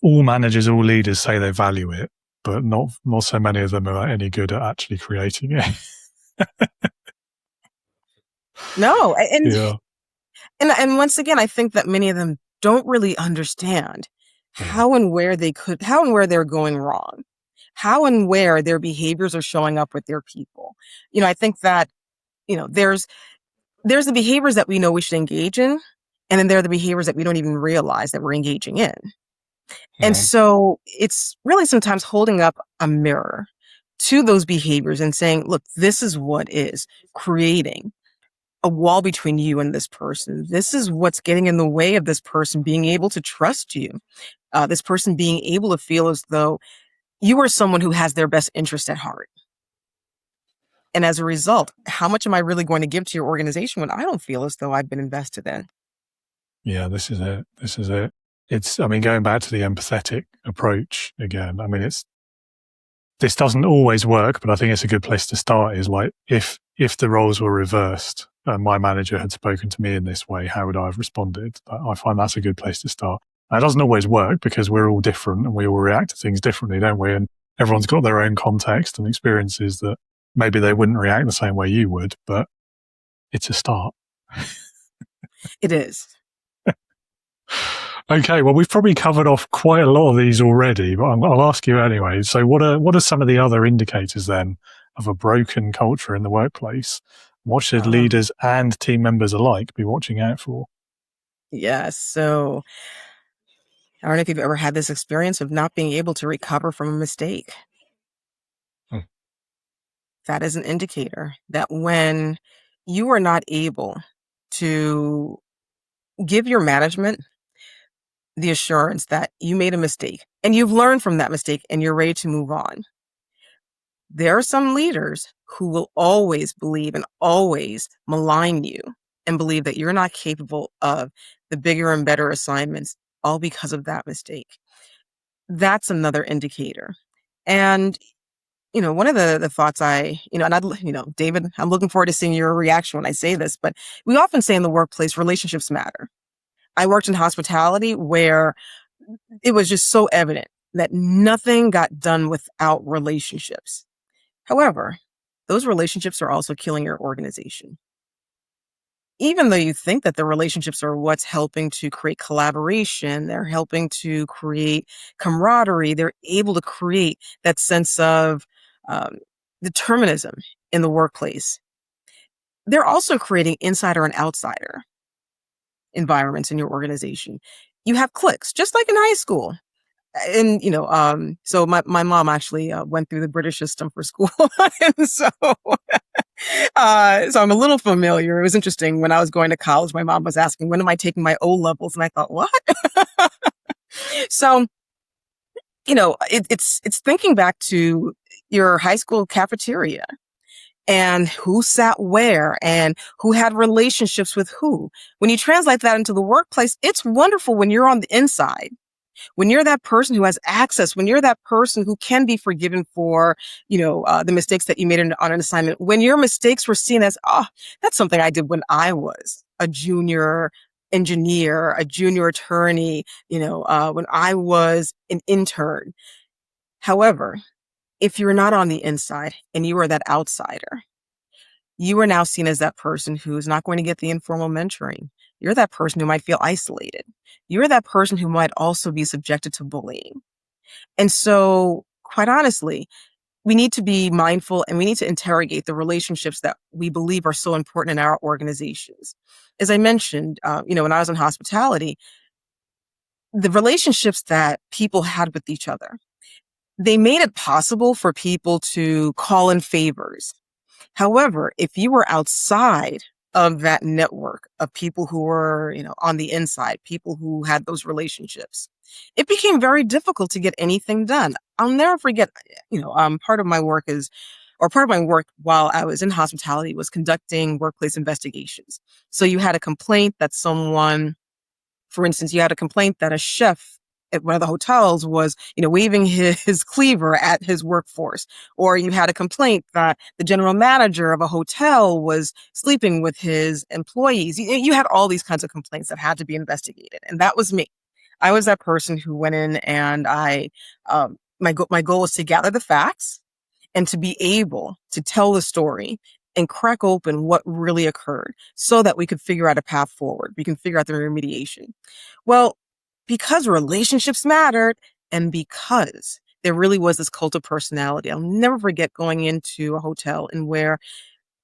all managers, all leaders say they value it, but not so many of them are any good at actually creating it. No, Yeah. and once again, I think that many of them don't really understand how and where they're going wrong, how and where their behaviors are showing up with their people. I think that, there's the behaviors that we know we should engage in, and then there are the behaviors that we don't even realize that we're engaging in. And so it's really sometimes holding up a mirror to those behaviors and saying, look, this is what is creating a wall between you and this person. This is what's getting in the way of this person being able to trust you. This person being able to feel as though you are someone who has their best interest at heart. And as a result, how much am I really going to give to your organization when I don't feel as though I've been invested in? Yeah, this is it. It's, going back to the empathetic approach again, this doesn't always work, but I think it's a good place to start, is like, if the roles were reversed and my manager had spoken to me in this way, how would I have responded? I find that's a good place to start. And it doesn't always work, because we're all different and we all react to things differently, don't we? And everyone's got their own context and experiences that maybe they wouldn't react the same way you would, but it's a start. It is. Okay, well, we've probably covered off quite a lot of these already, but I'll ask you anyway. So what are some of the other indicators then of a broken culture in the workplace? What should leaders and team members alike be watching out for? Yes. So I don't know if you've ever had this experience of not being able to recover from a mistake. That is an indicator that when you are not able to give your management the assurance that you made a mistake and you've learned from that mistake and you're ready to move on. There are some leaders who will always believe and always malign you and believe that you're not capable of the bigger and better assignments, all because of that mistake. That's another indicator. And, one of the thoughts David, I'm looking forward to seeing your reaction when I say this, but we often say in the workplace, relationships matter. I worked in hospitality where it was just so evident that nothing got done without relationships. However, those relationships are also killing your organization. even though you think that the relationships are what's helping to create collaboration, they're helping to create camaraderie, they're able to create that sense of um, determinism in the workplace. They're also creating insider and outsider environments in your organization. You have cliques, just like in high school. And, so my mom actually went through the British system for school. And so I'm a little familiar. It was interesting when I was going to college, my mom was asking, when am I taking my O levels? And I thought, what? So, it's thinking back to your high school cafeteria and who sat where and who had relationships with who. When you translate that into the workplace, it's wonderful when you're on the inside. When you're that person who has access, when you're that person who can be forgiven for, the mistakes that you made on an assignment, when your mistakes were seen as, oh, that's something I did when I was a junior engineer, a junior attorney, when I was an intern. However, if you're not on the inside and you are that outsider, you are now seen as that person who is not going to get the informal mentoring. You're that person who might feel isolated. You're that person who might also be subjected to bullying. And so, quite honestly, we need to be mindful and we need to interrogate the relationships that we believe are so important in our organizations. As I mentioned, when I was in hospitality, the relationships that people had with each other, they made it possible for people to call in favors. However, if you were outside of that network of people who were, on the inside, people who had those relationships, it became very difficult to get anything done. I'll never forget, part of my work while I was in hospitality was conducting workplace investigations. So you had a complaint that for instance, you had a complaint that a chef at one of the hotels was, waving his cleaver at his workforce. Or you had a complaint that the general manager of a hotel was sleeping with his employees. You had all these kinds of complaints that had to be investigated. And that was me. I was that person who went in and my goal was to gather the facts and to be able to tell the story and crack open what really occurred so that we could figure out a path forward. We can figure out the remediation. Well, because relationships mattered and because there really was this cult of personality. I'll never forget going into a hotel and where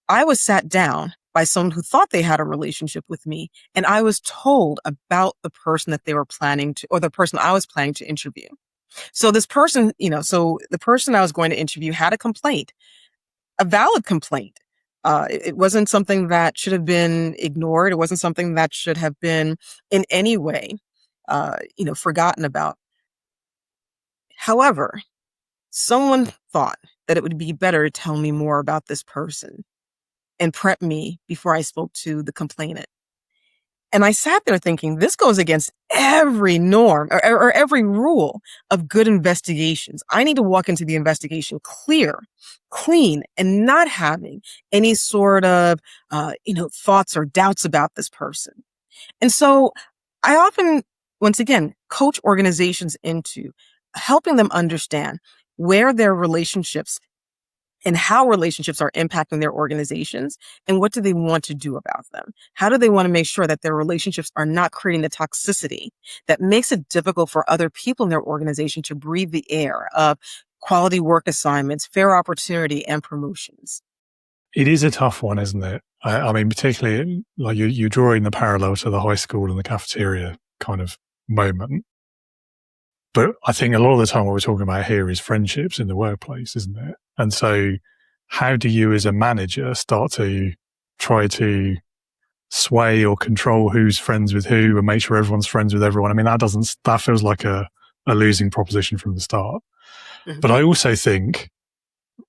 I was sat down by someone who thought they had a relationship with me. And I was told about the person that they were or the person I was planning to interview. So this person, so the person I was going to interview had a complaint, a valid complaint. It wasn't something that should have been ignored. It wasn't something that should have been in any way forgotten about. However, someone thought that it would be better to tell me more about this person and prep me before I spoke to the complainant. And I sat there thinking, this goes against every norm or every rule of good investigations. I need to walk into the investigation clear, clean, and not having any sort of, thoughts or doubts about this person. And so I often, once again, coach organizations into helping them understand where their relationships and how relationships are impacting their organizations and what do they want to do about them? How do they want to make sure that their relationships are not creating the toxicity that makes it difficult for other people in their organization to breathe the air of quality work assignments, fair opportunity, and promotions? It is a tough one, isn't it? I mean, particularly like you're drawing the parallel to the high school and the cafeteria kind of moment. But I think a lot of the time what we're talking about here is friendships in the workplace, isn't it? And so how do you as a manager start to try to sway or control who's friends with who and make sure everyone's friends with everyone? I mean, that feels like a losing proposition from the start. Mm-hmm. But I also think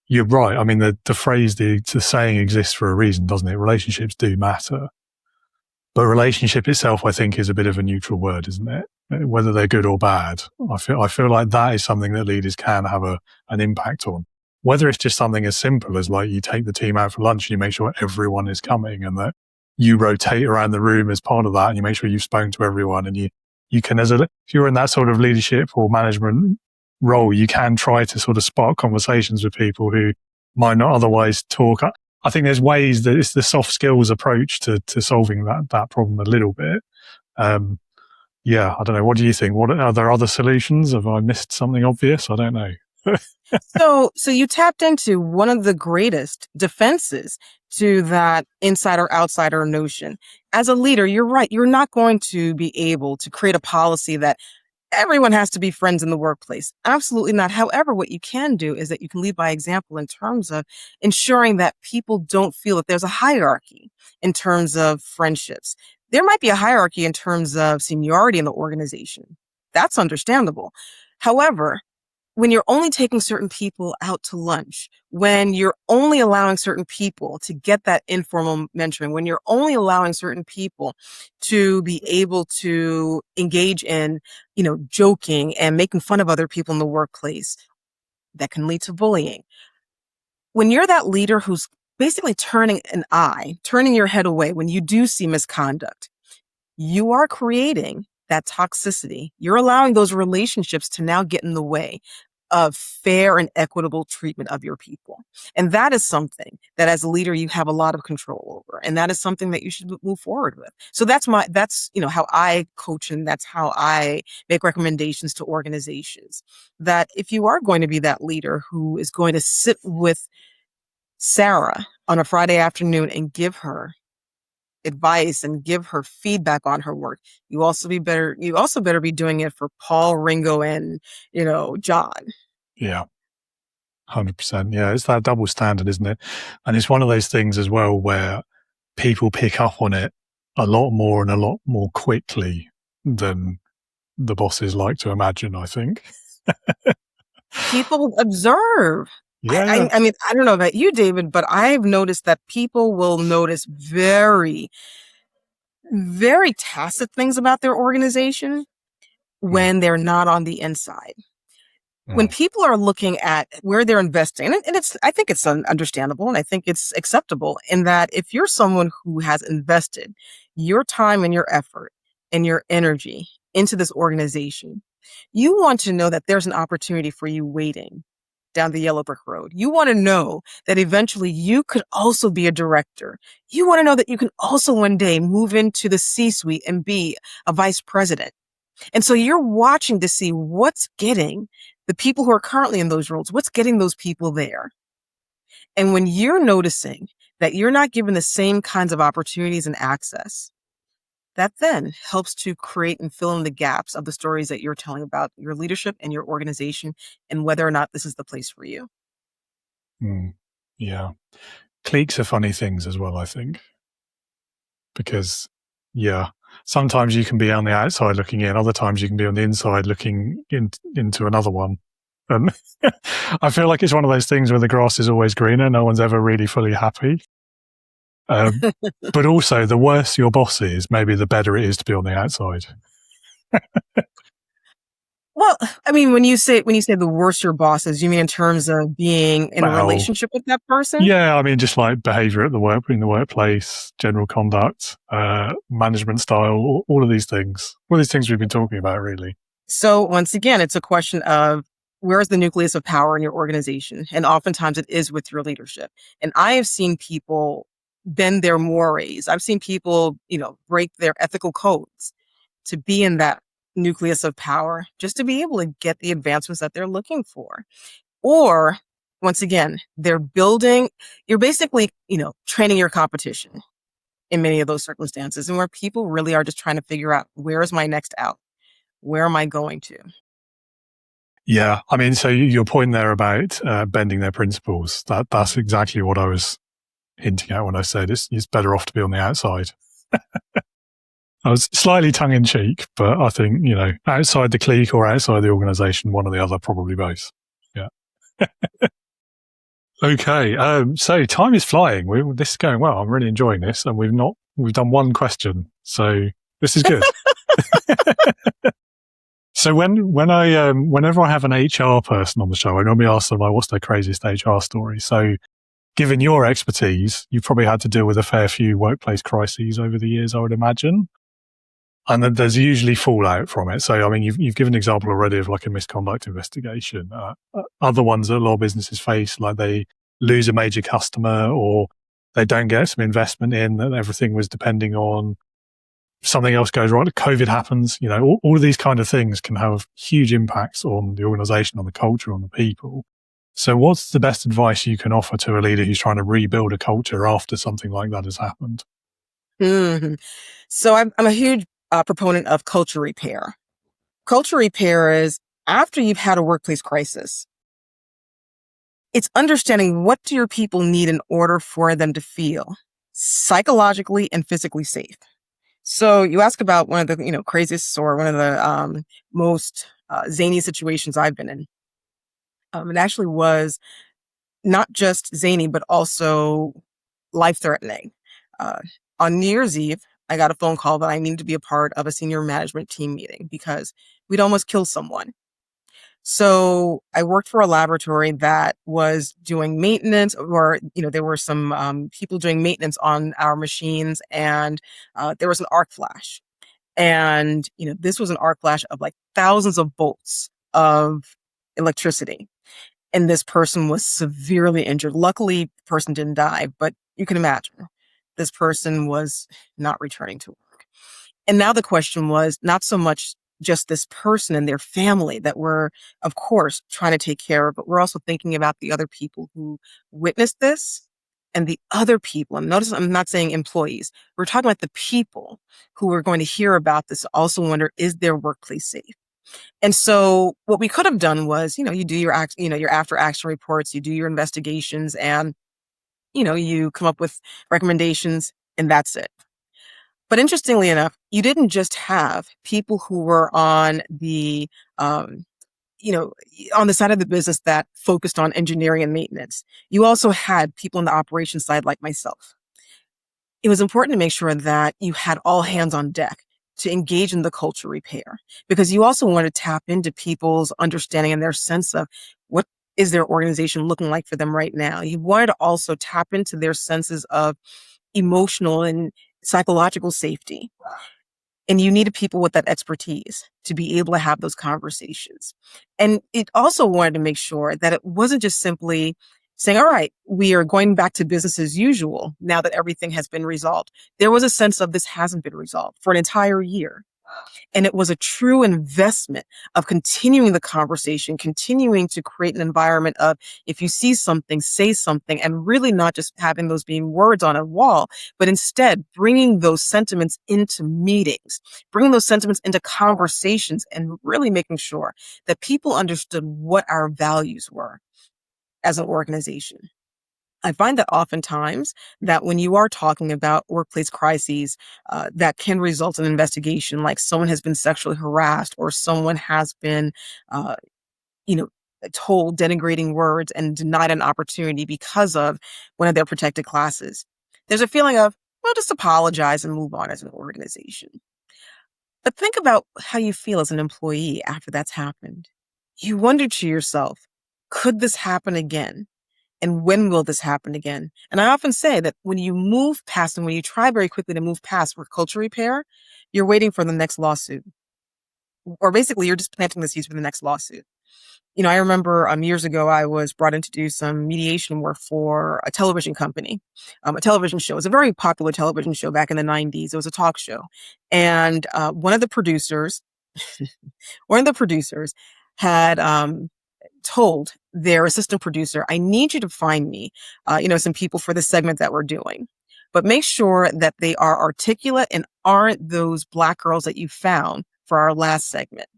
you're right. I mean, the phrase, the saying exists for a reason, doesn't it? Relationships do matter. But relationship itself, I think, is a bit of a neutral word, isn't it? Whether they're good or bad. I feel like that is something that leaders can have an impact on. Whether it's just something as simple as like you take the team out for lunch and you make sure everyone is coming and that you rotate around the room as part of that and you make sure you've spoken to everyone and you can, if you're in that sort of leadership or management role, you can try to sort of spark conversations with people who might not otherwise talk. I think there's ways that it's the soft skills approach to solving that problem a little bit. Yeah, I don't know. What do you think? What are there other solutions? Have I missed something obvious? I don't know. So you tapped into one of the greatest defenses to that insider outsider notion. As a leader, you're right. You're not going to be able to create a policy that everyone has to be friends in the workplace. Absolutely not. However, what you can do is that you can lead by example in terms of ensuring that people don't feel that there's a hierarchy in terms of friendships. There might be a hierarchy in terms of seniority in the organization. That's understandable. However, when you're only taking certain people out to lunch, when you're only allowing certain people to get that informal mentoring, when you're only allowing certain people to be able to engage in, joking and making fun of other people in the workplace, that can lead to bullying. When you're that leader who's basically turning your head away when you do see misconduct, you are creating that toxicity. You're allowing those relationships to now get in the way of fair and equitable treatment of your people. And that is something that as a leader, you have a lot of control over. And that is something that you should move forward with. So that's how I coach, and that's how I make recommendations to organizations, that if you are going to be that leader who is going to sit with Sarah on a Friday afternoon and give her advice and give her feedback on her work, you also better be doing it for Paul, Ringo, and John. Yeah, 100%. Yeah, it's that double standard, isn't it? And it's one of those things as well where people pick up on it a lot more and a lot more quickly than the bosses like to imagine, I think. People observe. Yeah. I mean, I don't know about you, David, but I've noticed that people will notice very, very tacit things about their organization when they're not on the inside. When people are looking at where they're investing, and I think it's understandable, and I think it's acceptable in that if you're someone who has invested your time and your effort and your energy into this organization, you want to know that there's an opportunity for you waiting down the yellow brick road. You want to know that eventually you could also be a director. You want to know that you can also one day move into the C-suite and be a vice president. And so you're watching to see what's getting the people who are currently in those roles, what's getting those people there. And when you're noticing that you're not given the same kinds of opportunities and access, that then helps to create and fill in the gaps of the stories that you're telling about your leadership and your organization and whether or not this is the place for you. Yeah. Cliques are funny things as well, I think. Because, sometimes you can be on the outside looking in, other times you can be on the inside looking into another one. I feel like it's one of those things where the grass is always greener. No one's ever really fully happy. But also, the worse your boss is, maybe the better it is to be on the outside. Well, I mean, when you say the worse your boss is, you mean in terms of being in a relationship with that person? Yeah, I mean, just like behavior at the workplace, general conduct, management style, all of these things. All these things we've been talking about, really. So once again, it's a question of where is the nucleus of power in your organization? And oftentimes it is with your leadership. And I have seen people bend their mores. I've seen people, break their ethical codes to be in that nucleus of power, just to be able to get the advancements that they're looking for. Or once again, you're basically, training your competition in many of those circumstances, and where people really are just trying to figure out, where is my next out? Where am I going to? Yeah. I mean, so your point there about bending their principles, that's exactly what I was hinting at when I said it's better off to be on the outside. I was slightly tongue in cheek, but I think, outside the clique or outside the organization, one or the other, probably both. Yeah. Okay. So time is flying. This is going well. I'm really enjoying this, and we've done one question. So this is good. So whenever I have an HR person on the show, I normally ask them, what's their craziest HR story? So given your expertise, you've probably had to deal with a fair few workplace crises over the years, I would imagine. And then there's usually fallout from it. So, I mean, you've given an example already of like a misconduct investigation. Other ones that a lot of businesses face, like they lose a major customer or they don't get some investment in, that everything was depending on something else goes wrong, COVID happens, all of these kind of things can have huge impacts on the organization, on the culture, on the people. So what's the best advice you can offer to a leader who's trying to rebuild a culture after something like that has happened? Mm-hmm. So I'm a huge proponent of culture repair. Culture repair is after you've had a workplace crisis, it's understanding what do your people need in order for them to feel psychologically and physically safe. So you ask about one of the, craziest or one of the most zany situations I've been in. It actually was not just zany, but also life-threatening. Uh, on New Year's Eve, I got a phone call that I needed to be a part of a senior management team meeting because we'd almost killed someone. So I worked for a laboratory that was doing maintenance, or, there were some people doing maintenance on our machines, and there was an arc flash. And, this was an arc flash of like thousands of volts of electricity. And this person was severely injured. Luckily, the person didn't die, but you can imagine this person was not returning to work. And now the question was not so much just this person and their family that we're, of course, trying to take care of, but we're also thinking about the other people who witnessed this and the other people. And notice I'm not saying employees. We're talking about the people who are going to hear about this, also wonder, is their workplace safe? And so what we could have done was, you do your your after action reports, you do your investigations, and, you come up with recommendations, and that's it. But interestingly enough, you didn't just have people who were on the, on the side of the business that focused on engineering and maintenance. You also had people on the operations side like myself. It was important to make sure that you had all hands on deck to engage in the culture repair, because you also want to tap into people's understanding and their sense of what is their organization looking like for them right now. You wanted to also tap into their senses of emotional and psychological safety. And you needed people with that expertise to be able to have those conversations. And it also wanted to make sure that it wasn't just simply saying, all right, we are going back to business as usual now that everything has been resolved. There was a sense of this hasn't been resolved for an entire year. And it was a true investment of continuing the conversation, continuing to create an environment of, if you see something, say something, and really not just having those being words on a wall, but instead bringing those sentiments into meetings, bringing those sentiments into conversations, and really making sure that people understood what our values were as an organization. I find that oftentimes that when you are talking about workplace crises that can result in an investigation, like someone has been sexually harassed or someone has been, uh, you know, told denigrating words and denied an opportunity because of one of their protected classes, there's a feeling of, well, just apologize and move on as an organization. But think about how you feel as an employee after that's happened. You wonder to yourself, could this happen again? And when will this happen again? And I often say that when you move past and when you try very quickly to move past for culture repair, you're waiting for the next lawsuit. Or basically, you're just planting the seeds for the next lawsuit. I remember years ago, I was brought in to do some mediation work for a television company, a television show. It was a very popular television show back in the 90s. It was a talk show. And one of the producers had told their assistant producer, I need you to find me, some people for the segment that we're doing, but make sure that they are articulate and aren't those Black girls that you found for our last segment.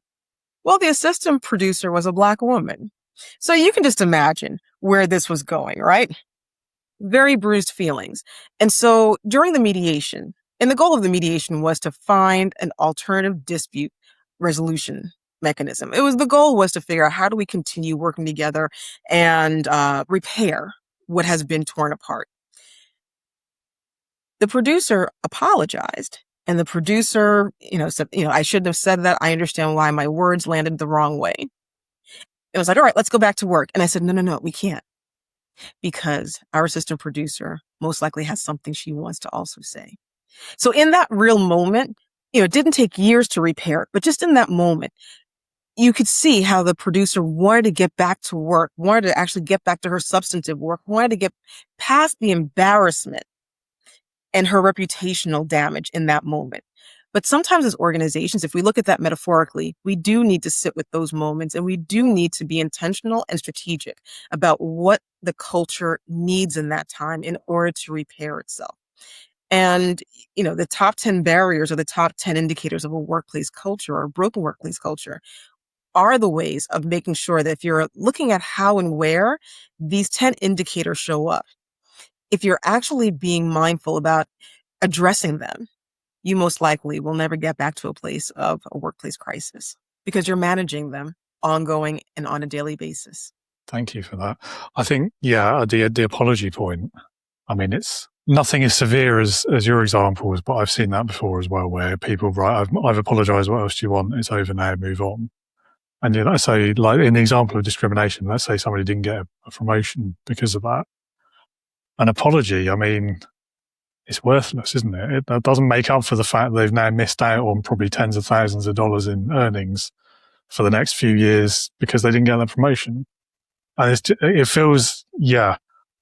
Well, the assistant producer was a Black woman. So you can just imagine where this was going, right? Very bruised feelings. And so during the mediation, and the goal of the mediation was to find an alternative dispute resolution mechanism. The goal was to figure out how do we continue working together and repair what has been torn apart. The producer apologized, and the producer, said, I shouldn't have said that. I understand why my words landed the wrong way. It was like, all right, let's go back to work. And I said, no, we can't, because our assistant producer most likely has something she wants to also say. So in that real moment, it didn't take years to repair it, but just in that moment, you could see how the producer wanted to get back to work, wanted to actually get back to her substantive work, wanted to get past the embarrassment and her reputational damage in that moment. But sometimes as organizations, if we look at that metaphorically, we do need to sit with those moments, and we do need to be intentional and strategic about what the culture needs in that time in order to repair itself. And, the top 10 barriers or the top 10 indicators of a workplace culture or a broken workplace culture are the ways of making sure that if you're looking at how and where these 10 indicators show up, if you're actually being mindful about addressing them, you most likely will never get back to a place of a workplace crisis because you're managing them ongoing and on a daily basis. Thank you for that. I think, the apology point. I mean, it's nothing as severe as your examples, but I've seen that before as well, where people, right, I've apologized. What else do you want? It's over now. Move on. And let's say, like in the example of discrimination, let's say somebody didn't get a promotion because of that. An apology, I mean, it's worthless, isn't it? It doesn't make up for the fact that they've now missed out on probably tens of thousands of dollars in earnings for the next few years because they didn't get that promotion. And it feels,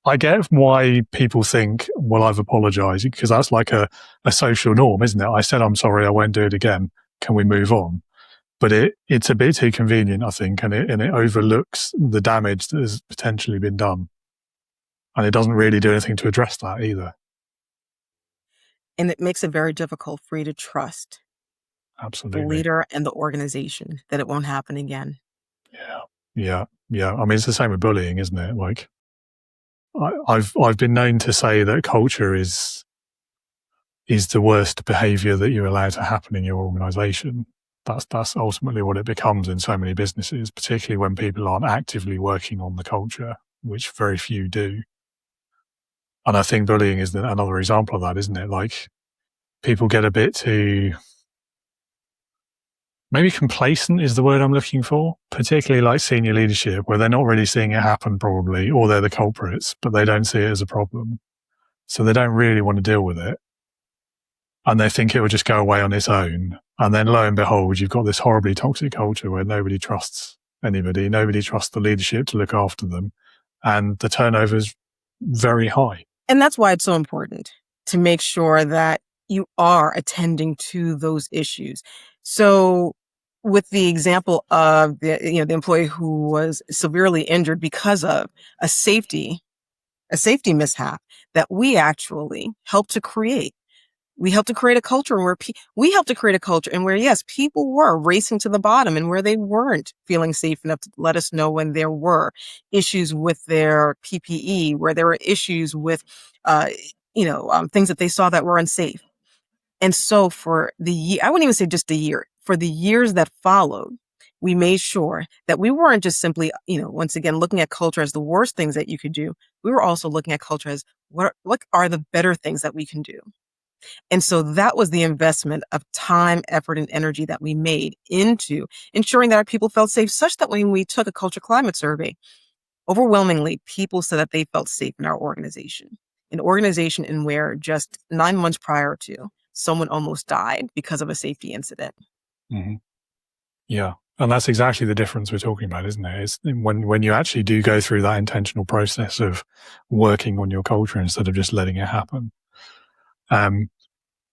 I get why people think, well, I've apologized, because that's like a social norm, isn't it? I said, I'm sorry, I won't do it again. Can we move on? But it's a bit too convenient, I think, and it overlooks the damage that has potentially been done. And it doesn't really do anything to address that either. And it makes it very difficult for you to trust Absolutely the leader and the organization that it won't happen again. Yeah. I mean, it's the same with bullying, isn't it? Like, I've been known to say that culture is the worst behavior that you're allowed to happen in your organization. That's ultimately what it becomes in so many businesses, particularly when people aren't actively working on the culture, which very few do. And I think bullying is another example of that, isn't it? Like, people get a bit too, maybe complacent is the word I'm looking for, particularly like senior leadership, where they're not really seeing it happen probably, or they're the culprits, but they don't see it as a problem. So they don't really want to deal with it. And they think it will just go away on its own. And then lo and behold, you've got this horribly toxic culture where nobody trusts anybody. Nobody trusts the leadership to look after them. And the turnover is very high. And that's why it's so important to make sure that you are attending to those issues. So with the example of the employee who was severely injured because of a safety mishap that we actually helped to create. We helped to create a culture where yes, people were racing to the bottom and where they weren't feeling safe enough to let us know when there were issues with their PPE, where there were issues with, things that they saw that were unsafe. And so for I wouldn't even say just a year, for the years that followed, we made sure that we weren't just simply, once again, looking at culture as the worst things that you could do. We were also looking at culture as what are the better things that we can do. And so that was the investment of time, effort, and energy that we made into ensuring that our people felt safe, such that when we took a culture climate survey, overwhelmingly, people said that they felt safe in our organization. An organization in where just 9 months prior to, someone almost died because of a safety incident. Mm-hmm. Yeah. And that's exactly the difference we're talking about, isn't it? It's when you actually do go through that intentional process of working on your culture instead of just letting it happen. I mean,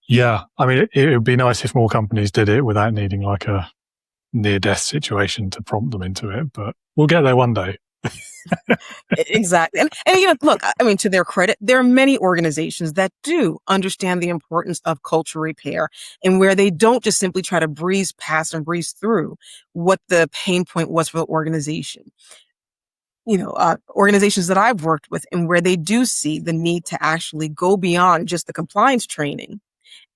it would be nice if more companies did it without needing like a near-death situation to prompt them into it, but we'll get there one day. Exactly. And look, I mean, to their credit, there are many organizations that do understand the importance of culture repair, and where they don't just simply try to breeze past and breeze through what the pain point was for the organization. Organizations that I've worked with, and where they do see the need to actually go beyond just the compliance training.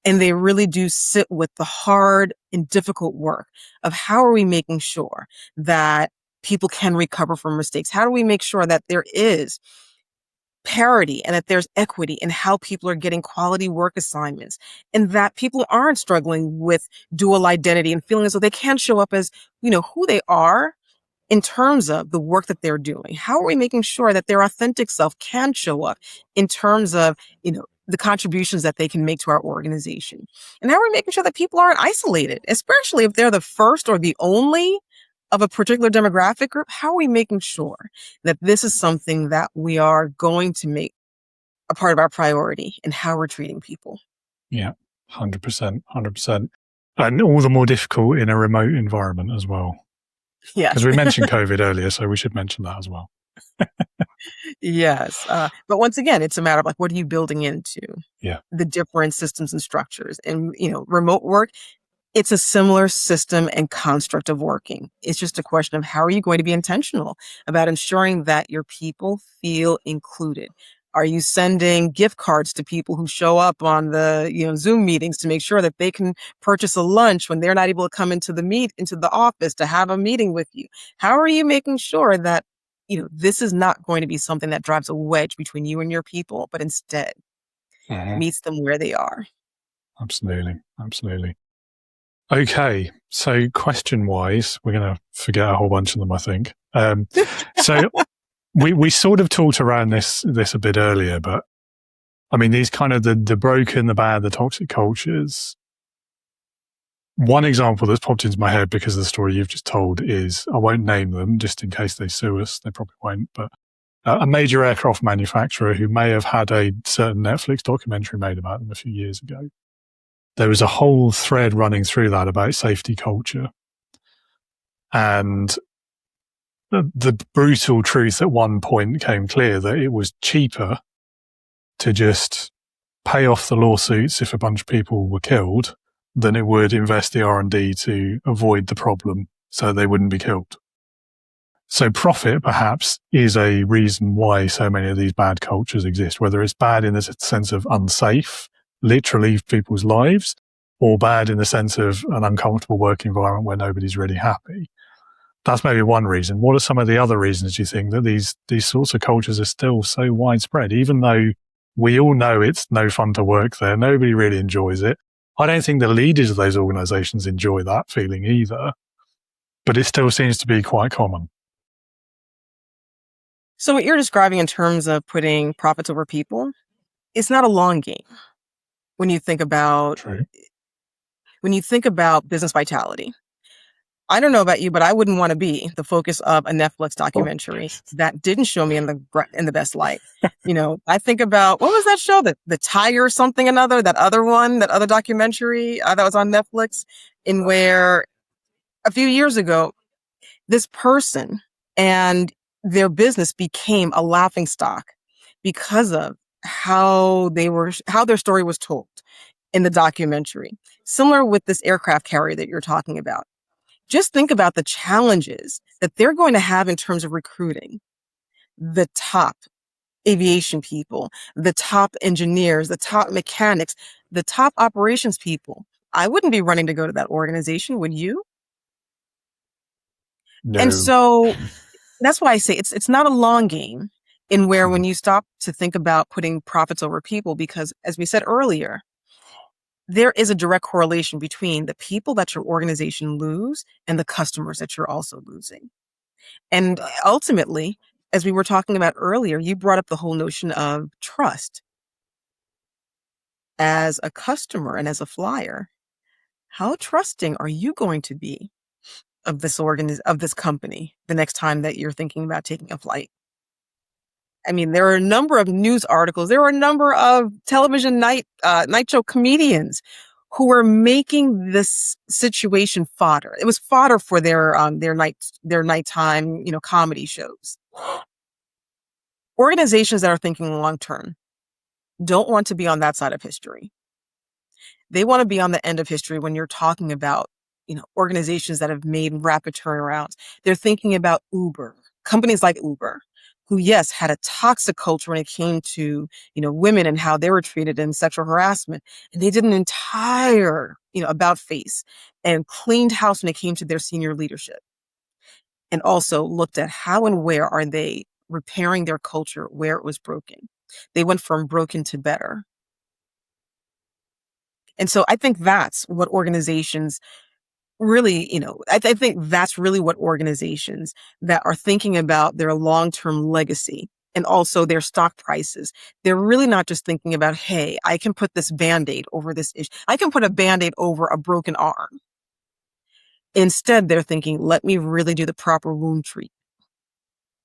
And they really do sit with the hard and difficult work of how are we making sure that people can recover from mistakes? How do we make sure that there is parity and that there's equity in how people are getting quality work assignments, and that people aren't struggling with dual identity and feeling as though they can't show up as, who they are in terms of the work that they're doing? How are we making sure that their authentic self can show up in terms of, the contributions that they can make to our organization? And how are we making sure that people aren't isolated, especially if they're the first or the only of a particular demographic group, how are we making sure that this is something that we are going to make a part of our priority in how we're treating people? Yeah, 100%, 100%. And all the more difficult in a remote environment as well. Yes. Because we mentioned COVID earlier, so we should mention that as well. Yes. But once again, it's a matter of like, what are you building into the different systems and structures? And, remote work, it's a similar system and construct of working. It's just a question of how are you going to be intentional about ensuring that your people feel included? Are you sending gift cards to people who show up on the, Zoom meetings to make sure that they can purchase a lunch when they're not able to come into the office to have a meeting with you? How are you making sure that, this is not going to be something that drives a wedge between you and your people, but instead meets them where they are? Absolutely. Absolutely. Okay. So question wise, we're going to forget a whole bunch of them, I think. So we sort of talked around this a bit earlier, but I mean, these kind of the broken, the bad, the toxic cultures. One example that's popped into my head because of the story you've just told is, I won't name them just in case they sue us. They probably won't, but a major aircraft manufacturer who may have had a certain Netflix documentary made about them a few years ago. There was a whole thread running through that about safety culture. And the brutal truth at one point became clear that it was cheaper to just pay off the lawsuits if a bunch of people were killed than it would invest the R&D to avoid the problem so they wouldn't be killed. So profit, perhaps, is a reason why so many of these bad cultures exist, whether it's bad in the sense of unsafe, literally people's lives, or bad in the sense of an uncomfortable work environment where nobody's really happy. That's maybe one reason. What are some of the other reasons do you think that these sorts of cultures are still so widespread, even though we all know it's no fun to work there? Nobody really enjoys it. I don't think the leaders of those organizations enjoy that feeling either, but it still seems to be quite common. So what you're describing in terms of putting profits over people, it's not a long game. When you think about business vitality, I don't know about you, but I wouldn't want to be the focus of a Netflix documentary that didn't show me in the best light. I think about, what was that show? The Tiger something another, that other documentary that was on Netflix, in where a few years ago, this person and their business became a laughingstock because of how their story was told in the documentary. Similar with this aircraft carrier that you're talking about. Just think about the challenges that they're going to have in terms of recruiting the top aviation people, the top engineers, the top mechanics, the top operations people. I wouldn't be running to go to that organization, would you? No. And so that's why I say it's not a long game in where when you stop to think about putting profits over people, because as we said earlier, there is a direct correlation between the people that your organization lose and the customers that you're also losing. And ultimately, as we were talking about earlier, you brought up the whole notion of trust. As a customer and as a flyer, how trusting are you going to be of this company the next time that you're thinking about taking a flight? I mean, there are a number of news articles. There are a number of television night show comedians who are making this situation fodder. It was fodder for their nighttime, comedy shows. Organizations that are thinking long term don't want to be on that side of history. They want to be on the end of history when you're talking about, organizations that have made rapid turnarounds. They're thinking about Uber, companies like Uber, who, yes, had a toxic culture when it came to, women and how they were treated in sexual harassment. And they did an entire, about face and cleaned house when it came to their senior leadership. And also looked at how and where are they repairing their culture where it was broken. They went from broken to better. And so I think that's what organizations really, I think that's really what organizations that are thinking about their long-term legacy and also their stock prices, they're really not just thinking about, hey, I can put this Band-Aid over this issue. I can put a Band-Aid over a broken arm. Instead, they're thinking, let me really do the proper wound treatment.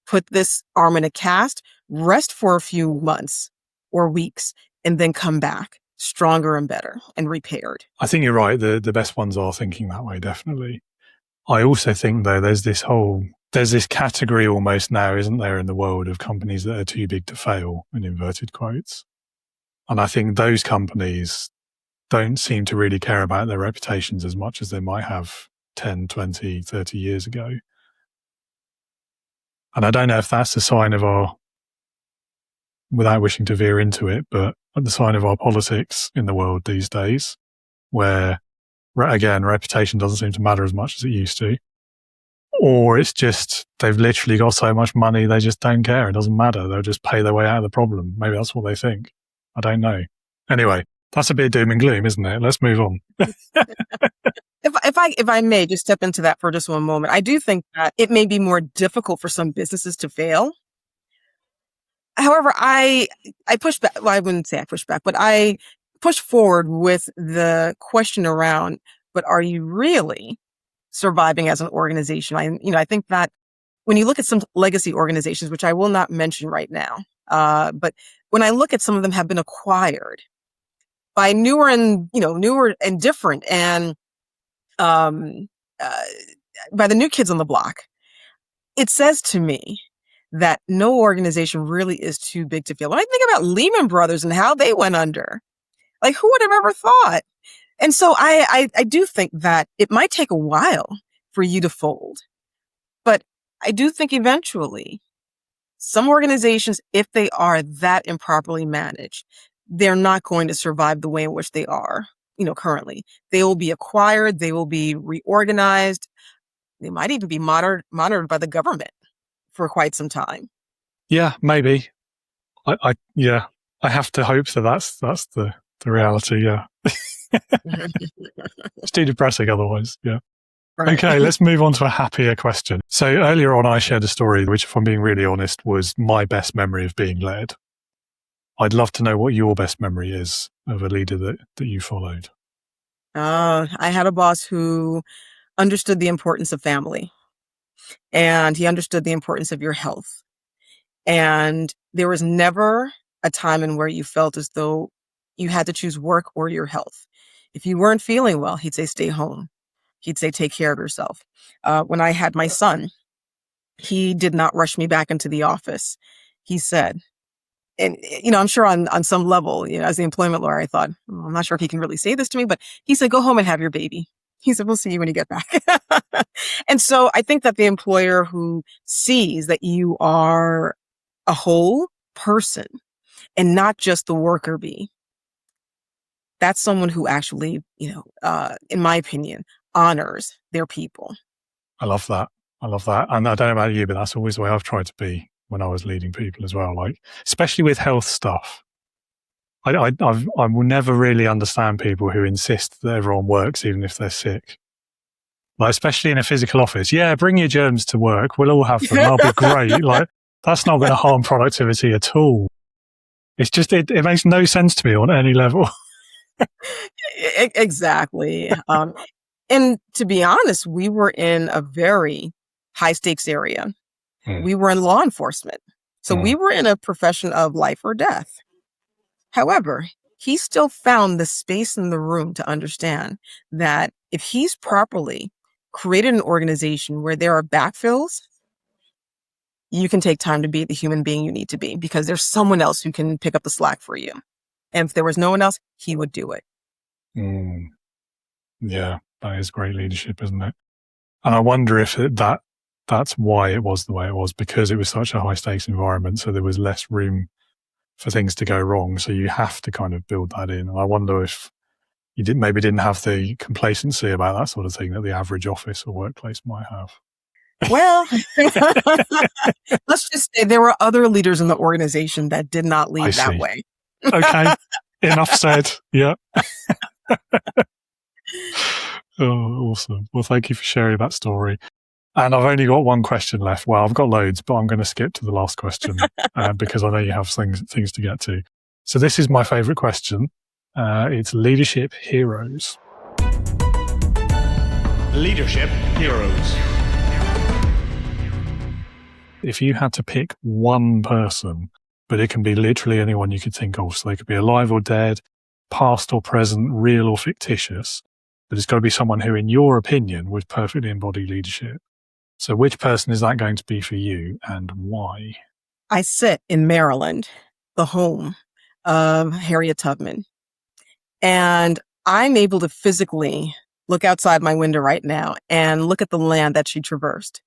Put this arm in a cast, rest for a few months or weeks, and then come back stronger and better and repaired. I think you're right. The best ones are thinking that way, definitely. I also think, though, there's this category almost now, isn't there, in the world of companies that are too big to fail, in inverted quotes. And I think those companies don't seem to really care about their reputations as much as they might have 10, 20, 30 years ago. And I don't know if that's a sign of without wishing to veer into it, but the sign of our politics in the world these days, where, again, reputation doesn't seem to matter as much as it used to. Or it's just they've literally got so much money, they just don't care. It doesn't matter. They'll just pay their way out of the problem. Maybe that's what they think. I don't know. Anyway, that's a bit doom and gloom, isn't it? Let's move on. If I may just step into that for just one moment, I do think that it may be more difficult for some businesses to fail. However, I push back. Well, I wouldn't say I push back, but I push forward with the question around, but are you really surviving as an organization? I think that when you look at some legacy organizations, which I will not mention right now, but when I look at some of them have been acquired by newer and different and by the new kids on the block, it says to me that no organization really is too big to fail. When I think about Lehman Brothers and how they went under, like who would have ever thought? And so I do think that it might take a while for you to fold, but I do think eventually some organizations, if they are that improperly managed, they're not going to survive the way in which they are, currently. They will be acquired. They will be reorganized. They might even be monitored by the government for quite some time. Yeah, maybe. I have to hope that that's the reality. Yeah. It's too depressing otherwise. Yeah. Right. Okay, let's move on to a happier question. So earlier on, I shared a story, which, if I'm being really honest, was my best memory of being led. I'd love to know what your best memory is of a leader that you followed. I had a boss who understood the importance of family, and he understood the importance of your health. And there was never a time in where you felt as though you had to choose work or your health. If you weren't feeling well, he'd say, stay home. He'd say, take care of yourself. When I had my son, he did not rush me back into the office. He said, and, I'm sure on some level, as the employment lawyer, I thought, I'm not sure if he can really say this to me, but he said, go home and have your baby. He said, we'll see you when you get back. And so I think that the employer who sees that you are a whole person and not just the worker bee, that's someone who actually, in my opinion, honors their people. I love that. And I don't know about you, but that's always the way I've tried to be when I was leading people as well. Like, especially with health stuff. I will never really understand people who insist that everyone works even if they're sick. Like, especially in a physical office. Yeah, bring your germs to work. We'll all have them. That'll be great. Like, that's not going to harm productivity at all. It's just, it makes no sense to me on any level. Exactly. And to be honest, we were in a very high stakes area. We were in law enforcement. So we were in a profession of life or death. However, he still found the space in the room to understand that if he's properly created an organization where there are backfills, you can take time to be the human being you need to be because there's someone else who can pick up the slack for you. And if there was no one else, he would do it. Yeah, that is great leadership, isn't it? And I wonder if that's why it was the way it was, because it was such a high stakes environment. So there was less room for things to go wrong. So you have to kind of build that in. And I wonder if you didn't have the complacency about that sort of thing that the average office or workplace might have. Well, let's just say there were other leaders in the organization that did not lead that way. Okay. Enough said. Yeah. Oh, awesome. Well, thank you for sharing that story. And I've only got one question left. Well, I've got loads, but I'm going to skip to the last question because I know you have things to get to. So this is my favorite question. It's leadership heroes. Leadership Heroes. If you had to pick one person, but it can be literally anyone you could think of, so they could be alive or dead, past or present, real or fictitious, but it's got to be someone who, in your opinion, would perfectly embody leadership. So which person is that going to be for you and why? I sit in Maryland, the home of Harriet Tubman, and I'm able to physically look outside my window right now and look at the land that she traversed.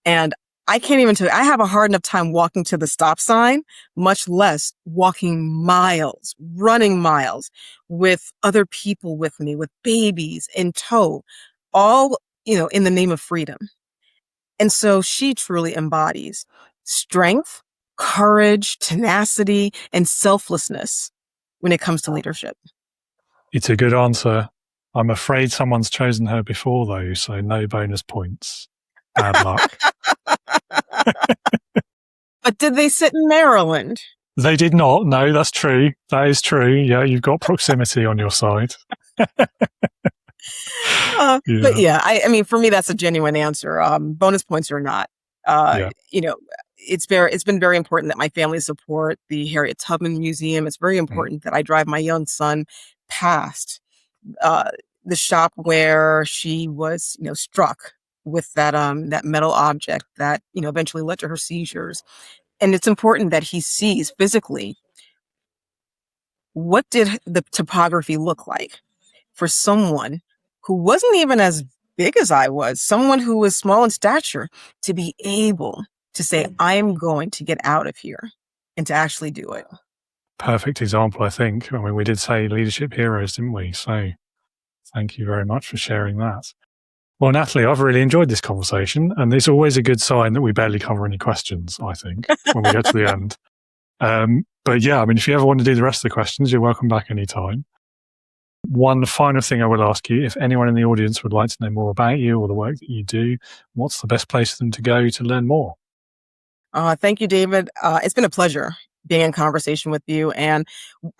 And I can't even tell you, I have a hard enough time walking to the stop sign, much less walking miles, running miles with other people with me, with babies in tow, all, in the name of freedom. And so she truly embodies strength, courage, tenacity, and selflessness when it comes to leadership. It's a good answer. I'm afraid someone's chosen her before, though, so no bonus points. Bad luck. But did they sit in Maryland? They did not. No, that's true. That is true. Yeah, you've got proximity on your side. But yeah, I mean, for me, that's a genuine answer. Bonus points or not. It's been very important that my family support the Harriet Tubman Museum. It's very important that I drive my young son past the shop where she was, struck with that metal object that, eventually led to her seizures. And it's important that he sees physically, what did the topography look like for someone who wasn't even as big as I was, someone who was small in stature, to be able to say, I'm going to get out of here and to actually do it. Perfect example, I think. I mean, we did say leadership heroes, didn't we? So thank you very much for sharing that. Well, Natalie, I've really enjoyed this conversation, and it's always a good sign that we barely cover any questions, I think, when we get to the end. But yeah, I mean, if you ever want to do the rest of the questions, you're welcome back anytime. One final thing I will ask you, if anyone in the audience would like to know more about you or the work that you do, what's the best place for them to go to learn more? Thank you, David. It's been a pleasure being in conversation with you, and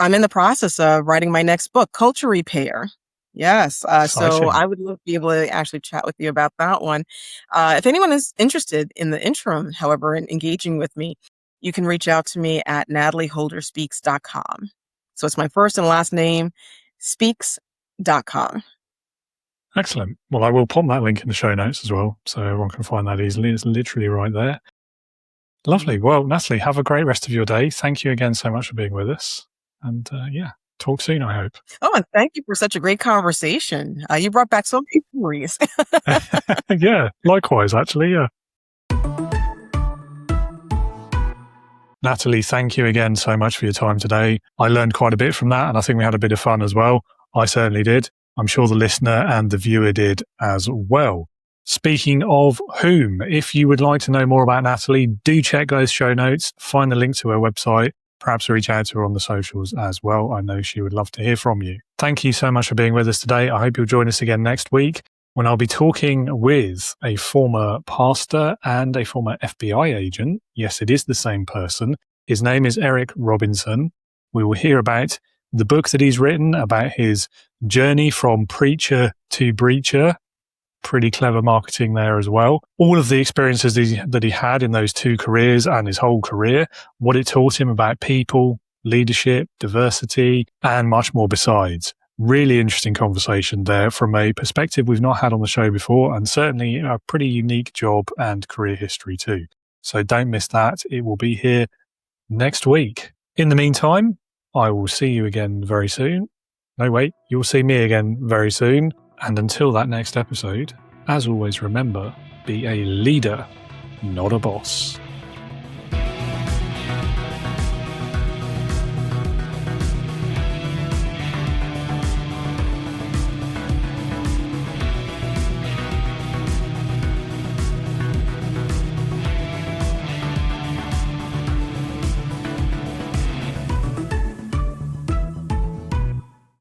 I'm in the process of writing my next book, Culture Repair. Yes. So I would love to be able to actually chat with you about that one. If anyone is interested in the interim, however, in engaging with me, you can reach out to me at natalieholderspeaks.com. So it's my first and last name, speaks.com. Excellent. Well, I will pop that link in the show notes as well, so everyone can find that easily. It's literally right there. Lovely. Well, Natalie, have a great rest of your day. Thank you again so much for being with us. And talk soon, I hope. Oh, and thank you for such a great conversation. You brought back so many memories. Yeah, likewise, actually, yeah. Natalie, thank you again so much for your time today. I learned quite a bit from that, and I think we had a bit of fun as well. I certainly did. I'm sure the listener and the viewer did as well. Speaking of whom, if you would like to know more about Natalie, do check those show notes, find the link to her website, perhaps reach out to her on the socials as well. I know she would love to hear from you. Thank you so much for being with us today. I hope you'll join us again next week when I'll be talking with a former pastor and a former FBI agent. Yes, it is the same person. His name is Eric Robinson. We will hear about the book that he's written, about his journey from preacher to breacher. Pretty clever marketing there as well. All of the experiences that he had in those two careers and his whole career, what it taught him about people, leadership, diversity, and much more besides. Really interesting conversation there from a perspective we've not had on the show before, and certainly a pretty unique job and career history too. So don't miss that. It will be here next week. In the meantime, I will see you again very soon. No, wait, you'll see me again very soon. And until that next episode, as always, remember, be a leader, not a boss.